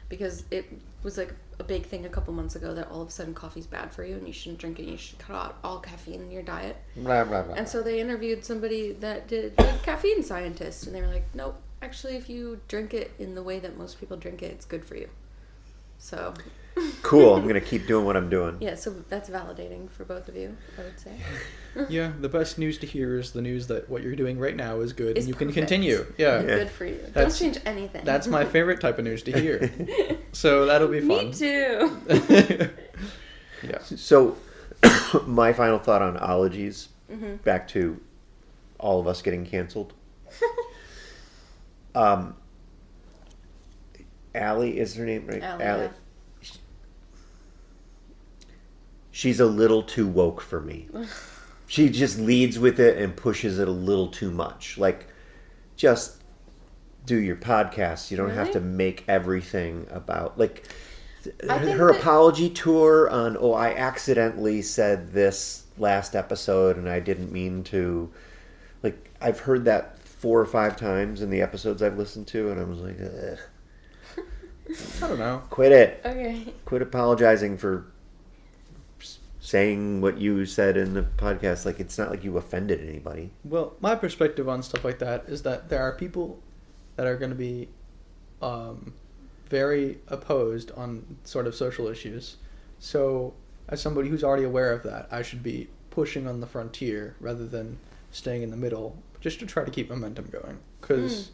[SPEAKER 2] because it was like a big thing a couple months ago that all of a sudden coffee's bad for you and you shouldn't drink it and you should cut out all caffeine in your diet.
[SPEAKER 1] Blah, blah, blah.
[SPEAKER 2] And so they interviewed somebody that did a caffeine scientist, and they were like, nope, actually, if you drink it in the way that most people drink it, it's good for you. So...
[SPEAKER 1] Cool. I'm going to keep doing what I'm doing.
[SPEAKER 2] Yeah, so that's validating for both of you, I would say.
[SPEAKER 3] Yeah, the best news to hear is the news that what you're doing right now is good
[SPEAKER 2] Is
[SPEAKER 3] and you can
[SPEAKER 2] perfect.
[SPEAKER 3] continue. Yeah.
[SPEAKER 1] Yeah.
[SPEAKER 2] Good for you.
[SPEAKER 3] That's-
[SPEAKER 2] Don't change anything.
[SPEAKER 3] That's my favorite type of news to hear. So that'll be fun.
[SPEAKER 2] Me too.
[SPEAKER 3] Yeah.
[SPEAKER 1] So, my final thought on ologies,
[SPEAKER 2] Mm-hmm.
[SPEAKER 1] back to all of us getting canceled. Allie is her name, right?
[SPEAKER 2] Allie,
[SPEAKER 1] Allie.
[SPEAKER 2] yeah.
[SPEAKER 1] She's a little too woke for me. She just leads with it and pushes it a little too much. Like, just do your podcast. You don't have
[SPEAKER 2] Really?
[SPEAKER 1] to make everything about like
[SPEAKER 2] I think
[SPEAKER 1] her
[SPEAKER 2] that-
[SPEAKER 1] apology tour on. Oh, I accidentally said this last episode, and I didn't mean to. Like I've heard that 4 or 5 times in the episodes I've listened to, and I was like, ugh.
[SPEAKER 3] I don't know.
[SPEAKER 1] Quit it.
[SPEAKER 2] Okay.
[SPEAKER 1] Quit apologizing for saying what you said in the podcast. Like, it's not like you offended anybody.
[SPEAKER 3] Well, my perspective on stuff like that is that there are people that are going to be very opposed on sort of social issues. So, as somebody who's already aware of that, I should be pushing on the frontier rather than staying in the middle, just to try to keep momentum going. Because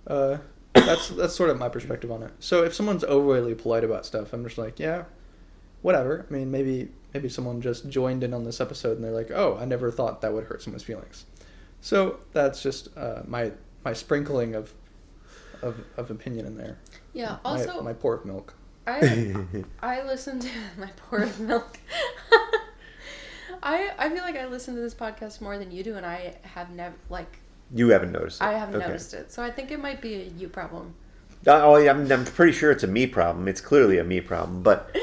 [SPEAKER 3] that's sort of my perspective on it. So, if someone's overly polite about stuff, I'm just like, yeah, whatever. I mean, maybe someone just joined in on this episode and they're like, oh, I never thought that would hurt someone's feelings. So that's just my sprinkling of opinion in there.
[SPEAKER 2] Yeah. Also,
[SPEAKER 3] my pour of milk.
[SPEAKER 2] I listen to my pour of milk. I feel like I listen to this podcast more than you do, and I have never
[SPEAKER 1] You haven't noticed it.
[SPEAKER 2] I haven't
[SPEAKER 1] Okay.
[SPEAKER 2] noticed it, so I think it might be a you problem.
[SPEAKER 1] Oh, I'm pretty sure it's a me problem. It's clearly a me problem, but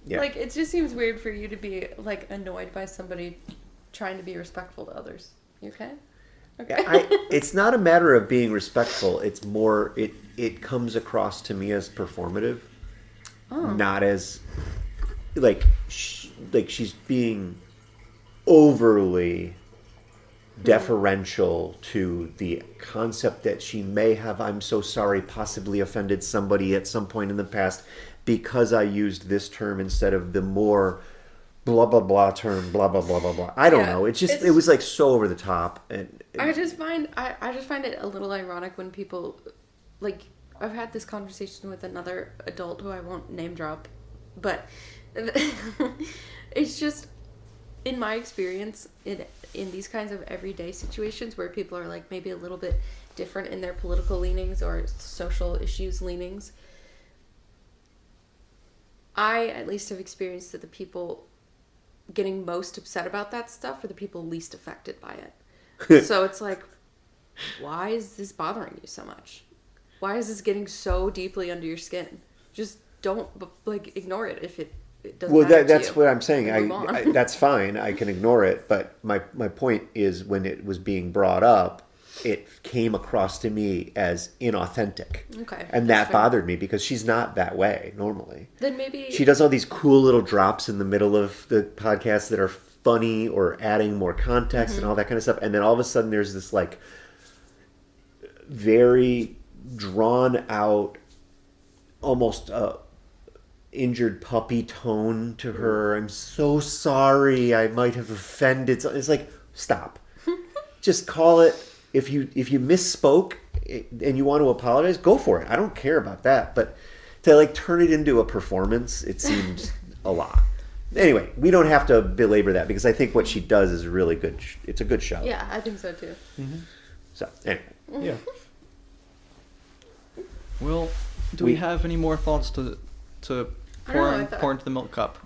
[SPEAKER 1] yeah.
[SPEAKER 2] Like, it just seems weird for you to be like annoyed by somebody trying to be respectful to others. You okay? Okay.
[SPEAKER 1] It's not a matter of being respectful. It's more it comes across to me as performative, not as like she's being overly deferential to the concept that she may have, I'm so sorry, possibly offended somebody at some point in the past because I used this term instead of the more blah blah blah term, blah blah blah blah blah. I don't know. It was like so over the top, and
[SPEAKER 2] I just find it a little ironic when people, like, I've had this conversation with another adult who I won't name drop, but it's just, in my experience, in these kinds of everyday situations where people are like maybe a little bit different in their political leanings or social issues leanings, I at least have experienced that the people getting most upset about that stuff are the people least affected by it. So it's like, why is this bothering you so much? Why is this getting so deeply under your skin? Just don't ignore it if it doesn't matter
[SPEAKER 1] that's
[SPEAKER 2] to you.
[SPEAKER 1] what I'm saying.
[SPEAKER 2] Move on.
[SPEAKER 1] I that's fine. I can ignore it, but my point is when it was being brought up, it came across to me as inauthentic.
[SPEAKER 2] Okay,
[SPEAKER 1] And
[SPEAKER 2] that's
[SPEAKER 1] that
[SPEAKER 2] fair.
[SPEAKER 1] bothered me because she's not that way normally.
[SPEAKER 2] Then maybe
[SPEAKER 1] She does all these cool little drops in the middle of the podcast that are funny or adding more context and all that kind of stuff. And then all of a sudden there's this like very drawn out, almost injured puppy tone to her. I'm so sorry. I might have offended. It's like, stop. Just call it. If you misspoke and you want to apologize, go for it. I don't care about that. But to like turn it into a performance, it seems a lot. Anyway, we don't have to belabor that because I think what she does is really good. It's a good show.
[SPEAKER 2] yeah, I think so too.
[SPEAKER 1] So anyway,
[SPEAKER 3] Yeah. Well, do we have any more thoughts to
[SPEAKER 2] I don't know,
[SPEAKER 3] pour into the milk cup?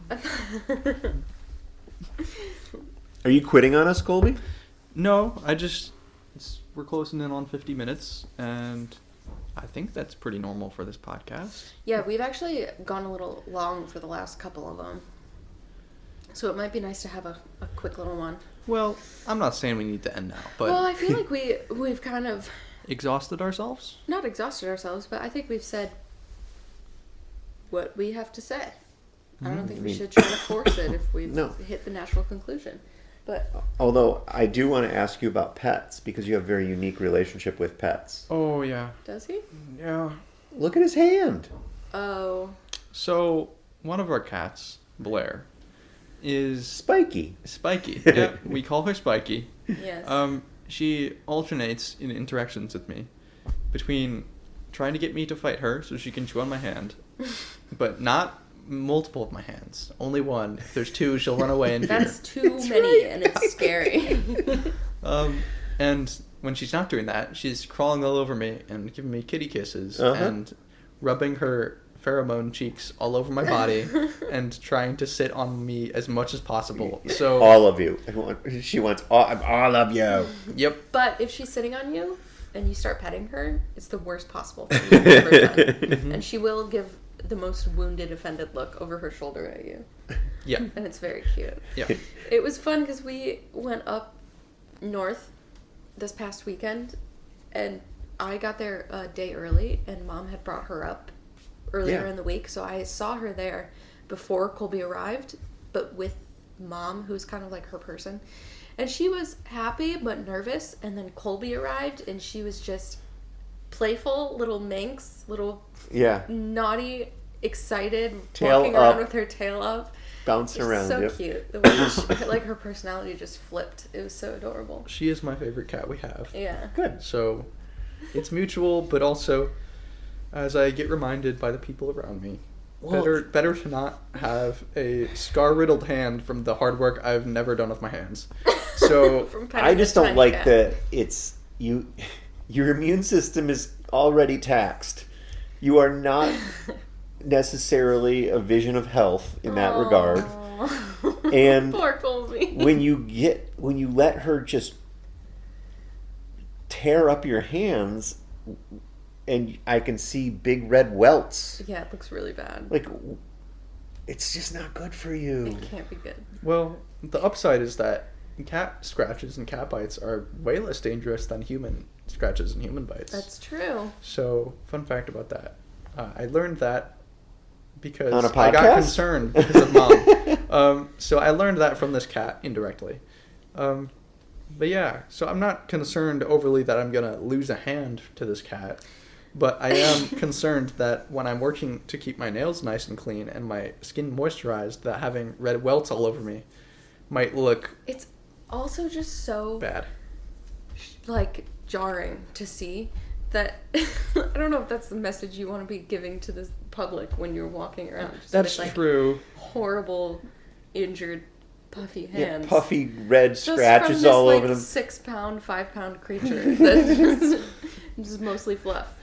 [SPEAKER 1] are you quitting on us, Kolbe?
[SPEAKER 3] No, we're closing in on 50 minutes, and I think that's pretty normal for this podcast.
[SPEAKER 2] Yeah, we've actually gone a little long for the last couple of them. So it might be nice to have a quick little one.
[SPEAKER 3] Well, I'm not saying we need to end now, but
[SPEAKER 2] Well, I feel like we've kind of
[SPEAKER 3] exhausted ourselves?
[SPEAKER 2] not exhausted ourselves, but I think we've said what we have to say. I don't think we should try to force it if we've
[SPEAKER 1] No.
[SPEAKER 2] hit the natural conclusion. But
[SPEAKER 1] Although I do want to ask you about pets because you have a very unique relationship with pets.
[SPEAKER 3] Oh, yeah.
[SPEAKER 2] does he?
[SPEAKER 3] Yeah.
[SPEAKER 1] Look at his hand.
[SPEAKER 2] Oh,
[SPEAKER 3] So, one of our cats, Blair, is
[SPEAKER 1] Spiky.
[SPEAKER 3] Spiky. Yeah, we call her Spiky.
[SPEAKER 2] yes.
[SPEAKER 3] She alternates in interactions with me between trying to get me to fight her so she can chew on my hand, but not multiple of my hands. Only one. If there's two, she'll run away in fear.
[SPEAKER 2] That's too many, and it's scary.
[SPEAKER 3] And when she's not doing that, she's crawling all over me and giving me kitty kisses and rubbing her pheromone cheeks all over my body and trying to sit on me as much as possible. So
[SPEAKER 1] All of you. She wants all of you.
[SPEAKER 3] Yep.
[SPEAKER 2] But if she's sitting on you, and you start petting her, it's the worst possible thing you've ever done. And she will give the most wounded, offended look over her shoulder at you.
[SPEAKER 3] Yeah.
[SPEAKER 2] And it's very cute.
[SPEAKER 3] Yeah.
[SPEAKER 2] It was fun because we went up north this past weekend, and I got there a day early, and Mom had brought her up earlier in the week, so I saw her there before Kolbe arrived, but with Mom, who's kind of like her person. And she was happy but nervous, and then Kolbe arrived, and she was just playful, little minx, little naughty, excited,
[SPEAKER 1] Tail
[SPEAKER 2] walking around
[SPEAKER 1] up.
[SPEAKER 2] with her tail up.
[SPEAKER 1] Bouncing around.
[SPEAKER 2] So cute. The way she, like, her personality just flipped. It was so adorable.
[SPEAKER 3] She is my favorite cat we have.
[SPEAKER 2] Yeah.
[SPEAKER 1] Good.
[SPEAKER 3] So it's mutual, but also as I get reminded by the people around me, better to not have a scar-riddled hand from the hard work I've never done with my hands. So
[SPEAKER 1] I just don't like that it's you. Your immune system is already taxed. You are not necessarily a vision of health in that regard. And
[SPEAKER 2] poor Kolbe.
[SPEAKER 1] when you let her just tear up your hands, and I can see big red welts.
[SPEAKER 2] Yeah, it looks really bad.
[SPEAKER 1] Like, it's just not good for you.
[SPEAKER 2] It can't be good.
[SPEAKER 3] well, the upside is that cat scratches and cat bites are way less dangerous than human scratches and human bites.
[SPEAKER 2] That's true.
[SPEAKER 3] So, fun fact about that. I learned that because
[SPEAKER 1] On a
[SPEAKER 3] I got
[SPEAKER 1] podcast?
[SPEAKER 3] concerned because of Mom. So I learned that from this cat indirectly. But yeah, so I'm not concerned overly that I'm going to lose a hand to this cat. But I am concerned that when I'm working to keep my nails nice and clean and my skin moisturized, that having red welts all over me might look
[SPEAKER 2] It's also just so
[SPEAKER 3] bad.
[SPEAKER 2] like jarring to see that. I don't know if that's the message you want to be giving to the public when you're walking around. Just
[SPEAKER 3] That's
[SPEAKER 2] with, like,
[SPEAKER 3] true.
[SPEAKER 2] horrible, injured, puffy
[SPEAKER 1] Yeah,
[SPEAKER 2] hands.
[SPEAKER 1] puffy red
[SPEAKER 2] Just
[SPEAKER 1] scratches
[SPEAKER 2] from this,
[SPEAKER 1] all
[SPEAKER 2] like,
[SPEAKER 1] over them.
[SPEAKER 2] 6-pound, 5-pound creature that's just mostly fluff.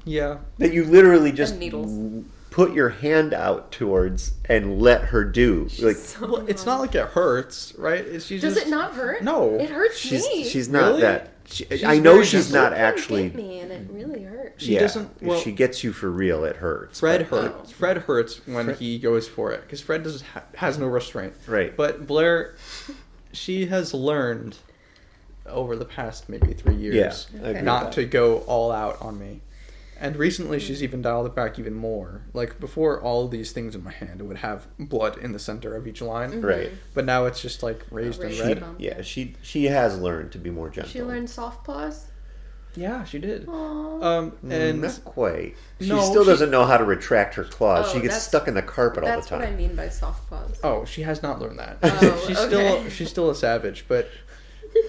[SPEAKER 3] Yeah.
[SPEAKER 1] That you literally just
[SPEAKER 2] And needles.
[SPEAKER 1] put your hand out towards and let her do. Like,
[SPEAKER 2] So
[SPEAKER 3] Well, it's not like it hurts, right? She's
[SPEAKER 2] Does
[SPEAKER 3] just,
[SPEAKER 2] it not hurt?
[SPEAKER 3] No.
[SPEAKER 2] It hurts me.
[SPEAKER 1] she's not
[SPEAKER 3] Really?
[SPEAKER 1] that.
[SPEAKER 3] She's
[SPEAKER 1] I know
[SPEAKER 3] very
[SPEAKER 1] she's
[SPEAKER 3] gentle.
[SPEAKER 1] not
[SPEAKER 2] It
[SPEAKER 1] actually.
[SPEAKER 2] hit me and it really hurt.
[SPEAKER 3] She doesn't-
[SPEAKER 1] If
[SPEAKER 3] well-
[SPEAKER 1] she gets you for real, it hurts.
[SPEAKER 3] Fred
[SPEAKER 1] but-
[SPEAKER 3] hurts. Fred hurts when he goes for it because Fred has no restraint.
[SPEAKER 1] Right.
[SPEAKER 3] But Blair, she has learned over the past maybe 3 years
[SPEAKER 1] I agree with
[SPEAKER 3] not
[SPEAKER 1] that.
[SPEAKER 3] to go all out on me. And recently she's even dialed it back even more. Like before all of these things in my hand, it would have blood in the center of each line.
[SPEAKER 1] Right.
[SPEAKER 3] But now it's just like raised and
[SPEAKER 2] Raised
[SPEAKER 3] red.
[SPEAKER 2] bump.
[SPEAKER 1] Yeah, she has learned to be more gentle.
[SPEAKER 2] She learned soft paws.
[SPEAKER 3] Yeah, she did.
[SPEAKER 2] Aww.
[SPEAKER 3] And
[SPEAKER 1] Not quite. She
[SPEAKER 3] No,
[SPEAKER 1] still
[SPEAKER 3] she-
[SPEAKER 1] doesn't know how to retract her claws.
[SPEAKER 2] Oh,
[SPEAKER 1] She gets
[SPEAKER 2] that's-
[SPEAKER 1] stuck in the carpet all the
[SPEAKER 2] That's
[SPEAKER 1] time.
[SPEAKER 2] what I mean by soft paws.
[SPEAKER 3] oh, she has not learned that.
[SPEAKER 2] Oh,
[SPEAKER 3] she's
[SPEAKER 2] okay.
[SPEAKER 3] she's still a savage, but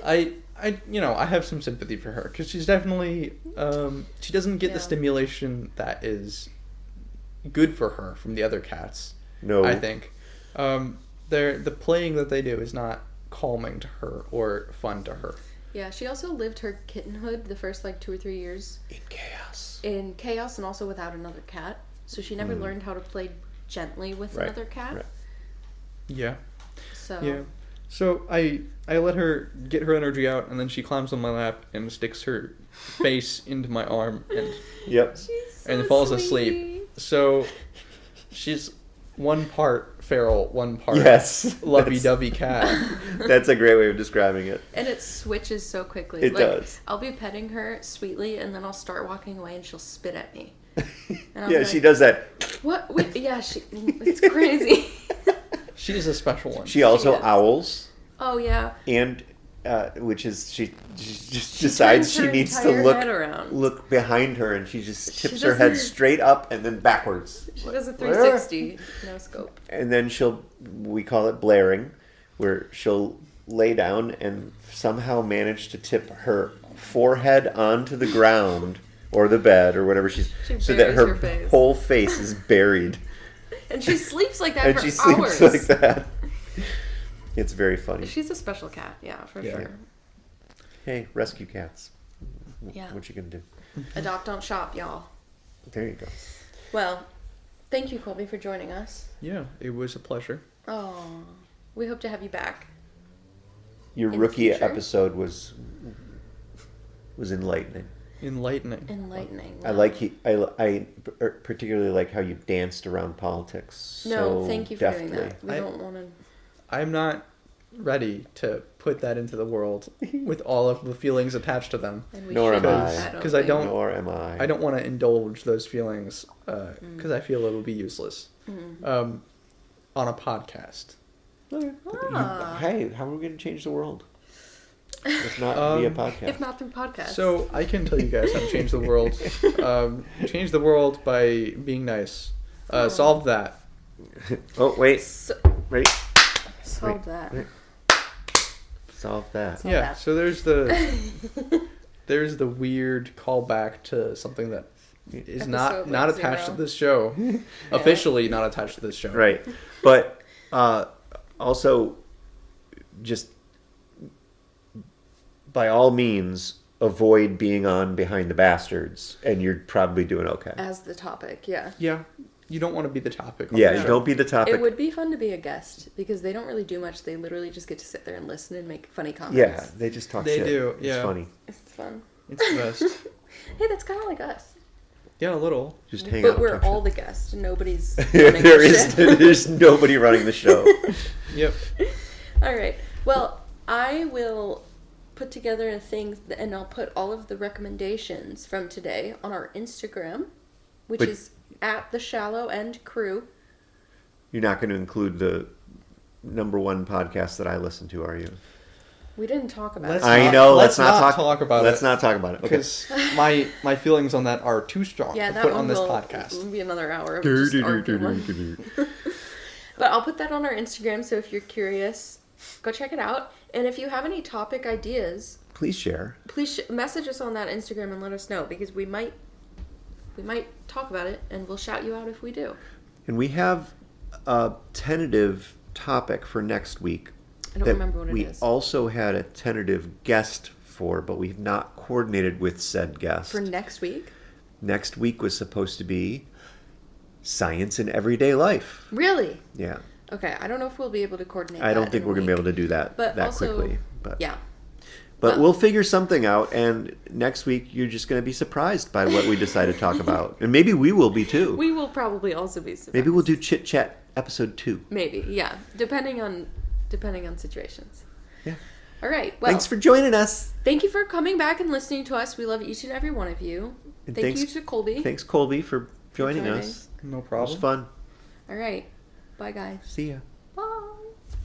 [SPEAKER 3] I I have some sympathy for her because she's definitely she doesn't get the
[SPEAKER 2] Yeah.
[SPEAKER 3] stimulation that is good for her from the other cats.
[SPEAKER 1] No.
[SPEAKER 3] I think the playing that they do is not calming to her or fun to her.
[SPEAKER 2] Yeah, she also lived her kittenhood the first like 2 or 3 years
[SPEAKER 1] In chaos.
[SPEAKER 2] in chaos and also without another cat. So she never learned how to play gently with
[SPEAKER 1] Right,
[SPEAKER 2] another cat.
[SPEAKER 1] right.
[SPEAKER 3] Yeah.
[SPEAKER 2] So
[SPEAKER 3] Yeah. So I let her get her energy out, and then she climbs on my lap and sticks her face into my arm and
[SPEAKER 1] Yep.
[SPEAKER 2] she's so
[SPEAKER 3] and falls
[SPEAKER 2] sweet.
[SPEAKER 3] asleep. So she's one part feral, one part
[SPEAKER 1] Yes.
[SPEAKER 3] lovey-dovey cat.
[SPEAKER 1] That's a great way of describing it.
[SPEAKER 2] And it switches so quickly.
[SPEAKER 1] It
[SPEAKER 2] like,
[SPEAKER 1] does.
[SPEAKER 2] I'll be petting her sweetly, and then I'll start walking away, and she'll spit at me. And I'll
[SPEAKER 1] Yeah,
[SPEAKER 2] be
[SPEAKER 1] she
[SPEAKER 2] like,
[SPEAKER 1] does that.
[SPEAKER 2] What? Wait, yeah, it's crazy.
[SPEAKER 3] She's a special one.
[SPEAKER 1] She also
[SPEAKER 2] is.
[SPEAKER 1] owls,
[SPEAKER 2] Oh yeah.
[SPEAKER 1] and which is she just
[SPEAKER 2] She
[SPEAKER 1] decides
[SPEAKER 2] turns
[SPEAKER 1] she
[SPEAKER 2] her
[SPEAKER 1] needs to
[SPEAKER 2] entire
[SPEAKER 1] look
[SPEAKER 2] head around.
[SPEAKER 1] look behind her, and she just
[SPEAKER 2] She
[SPEAKER 1] tips her head
[SPEAKER 2] doesn't-
[SPEAKER 1] straight up and then backwards.
[SPEAKER 2] She does a 360 no scope.
[SPEAKER 1] And then we call it blaring, where she'll lay down and somehow manage to tip her forehead onto the ground or the bed or whatever
[SPEAKER 2] She
[SPEAKER 1] so that
[SPEAKER 2] buries
[SPEAKER 1] her
[SPEAKER 2] her face.
[SPEAKER 1] whole face is buried.
[SPEAKER 2] And she sleeps like that
[SPEAKER 1] And
[SPEAKER 2] for
[SPEAKER 1] she sleeps
[SPEAKER 2] hours.
[SPEAKER 1] like that. It's very funny.
[SPEAKER 2] She's a special cat, yeah, for
[SPEAKER 3] Yeah.
[SPEAKER 2] sure.
[SPEAKER 1] Hey, rescue cats.
[SPEAKER 2] Yeah.
[SPEAKER 1] What you gonna do?
[SPEAKER 2] Adopt, don't shop, y'all.
[SPEAKER 1] There you go.
[SPEAKER 2] Well, thank you, Kolbe, for joining us.
[SPEAKER 3] Yeah, it was a pleasure.
[SPEAKER 2] Oh, we hope to have you back.
[SPEAKER 1] Your
[SPEAKER 2] In the
[SPEAKER 1] rookie
[SPEAKER 2] future?
[SPEAKER 1] episode was enlightening.
[SPEAKER 3] Enlightening.
[SPEAKER 2] Enlightening.
[SPEAKER 1] I like I particularly like how you danced around politics.
[SPEAKER 2] No,
[SPEAKER 1] so
[SPEAKER 2] thank you for
[SPEAKER 1] deftly.
[SPEAKER 2] doing that. We don't want to.
[SPEAKER 3] I'm not ready to put that into the world with all of the feelings attached to them.
[SPEAKER 1] Nor am I.
[SPEAKER 3] Because I don't.
[SPEAKER 1] Nor am I.
[SPEAKER 3] I don't want to indulge those feelings because I feel it'll be useless on a podcast.
[SPEAKER 1] Hey, how are we going to change the world? If not via podcast.
[SPEAKER 2] If not through podcasts.
[SPEAKER 3] So I can tell you guys how to change the world. Change the world by being nice. Solve that.
[SPEAKER 1] Oh, wait. Wait.
[SPEAKER 2] Solve that.
[SPEAKER 1] Wait. Solve that.
[SPEAKER 2] Solve
[SPEAKER 3] Yeah,
[SPEAKER 2] that.
[SPEAKER 3] so there's the weird callback to something that is
[SPEAKER 2] Episode
[SPEAKER 3] not
[SPEAKER 2] like
[SPEAKER 3] attached
[SPEAKER 2] 0.
[SPEAKER 3] to this show. Officially not attached to this show.
[SPEAKER 1] Right. But also, just by all means, avoid being on Behind the Bastards, and you're probably doing okay.
[SPEAKER 2] As the topic, yeah.
[SPEAKER 3] Yeah. You don't want to be the topic.
[SPEAKER 1] Yeah,
[SPEAKER 3] the
[SPEAKER 1] you
[SPEAKER 3] show.
[SPEAKER 1] don't be the topic.
[SPEAKER 2] It would be fun to be a guest because they don't really do much. They literally just get to sit there and listen and make funny comments.
[SPEAKER 1] Yeah, they just talk
[SPEAKER 3] They
[SPEAKER 1] shit.
[SPEAKER 3] do,
[SPEAKER 1] It's
[SPEAKER 3] yeah.
[SPEAKER 1] funny.
[SPEAKER 2] It's fun.
[SPEAKER 3] It's the best.
[SPEAKER 2] Hey, that's kind of like us.
[SPEAKER 3] Yeah, a little.
[SPEAKER 1] Just hang
[SPEAKER 2] But
[SPEAKER 1] out.
[SPEAKER 2] we're
[SPEAKER 1] and talk
[SPEAKER 2] all the guests. Nobody's
[SPEAKER 1] shit.
[SPEAKER 2] running
[SPEAKER 1] There
[SPEAKER 2] the
[SPEAKER 1] is
[SPEAKER 2] ship.
[SPEAKER 1] there's nobody running the show.
[SPEAKER 3] Yep.
[SPEAKER 2] All right. Well, I will put together a thing, and I'll put all of the recommendations from today on our Instagram, which
[SPEAKER 1] But-
[SPEAKER 2] is at the Shallow End Crew.
[SPEAKER 1] You're not going to include the #1 podcast that I listen to, are you?
[SPEAKER 2] We didn't talk about
[SPEAKER 3] Let's
[SPEAKER 2] it.
[SPEAKER 1] I
[SPEAKER 3] not-
[SPEAKER 1] know.
[SPEAKER 3] let's
[SPEAKER 1] Let's not
[SPEAKER 3] not
[SPEAKER 1] talk
[SPEAKER 3] talk about
[SPEAKER 1] Let's
[SPEAKER 3] it.
[SPEAKER 1] not talk about it. Okay.
[SPEAKER 3] Because my feelings on that are too strong
[SPEAKER 2] Yeah,
[SPEAKER 3] to
[SPEAKER 2] that
[SPEAKER 3] put
[SPEAKER 2] one
[SPEAKER 3] on this
[SPEAKER 2] will
[SPEAKER 3] podcast.
[SPEAKER 2] be another hour of just arguing. But I'll put that on our Instagram, so if you're curious, go check it out. And if you have any topic ideas,
[SPEAKER 1] Please share.
[SPEAKER 2] please message us on that Instagram and let us know, because we might talk about it, and we'll shout you out if we do.
[SPEAKER 1] And we have a tentative topic for next week.
[SPEAKER 2] I don't
[SPEAKER 1] that
[SPEAKER 2] remember what it
[SPEAKER 1] we
[SPEAKER 2] is.
[SPEAKER 1] also had a tentative guest for, but we've not coordinated with said guest.
[SPEAKER 2] For next week?
[SPEAKER 1] Next week was supposed to be science in everyday life.
[SPEAKER 2] Really?
[SPEAKER 1] Yeah.
[SPEAKER 2] Okay, I don't know if we'll be able to coordinate
[SPEAKER 1] I
[SPEAKER 2] that
[SPEAKER 1] don't think
[SPEAKER 2] in a
[SPEAKER 1] we're going to be
[SPEAKER 2] week.
[SPEAKER 1] able to do that
[SPEAKER 2] But
[SPEAKER 1] that
[SPEAKER 2] also,
[SPEAKER 1] quickly. But
[SPEAKER 2] yeah.
[SPEAKER 1] But
[SPEAKER 2] Well-
[SPEAKER 1] we'll figure something out, and next week you're just going to be surprised by what we decide to talk about. And maybe we will be too.
[SPEAKER 2] We will probably also be surprised.
[SPEAKER 1] Maybe we'll do Chit Chat episode 2.
[SPEAKER 2] Maybe, yeah. Depending on situations.
[SPEAKER 1] Yeah.
[SPEAKER 2] All right. Well,
[SPEAKER 1] Thanks for joining us.
[SPEAKER 2] thank you for coming back and listening to us. We love each and every one of you.
[SPEAKER 1] And
[SPEAKER 2] Thank
[SPEAKER 1] thanks-
[SPEAKER 2] you to Kolbe.
[SPEAKER 1] Thanks, Colby, for joining
[SPEAKER 2] joining.
[SPEAKER 1] us.
[SPEAKER 3] No
[SPEAKER 1] It was
[SPEAKER 3] problem.
[SPEAKER 1] fun.
[SPEAKER 2] All right. Bye, guys.
[SPEAKER 1] See ya.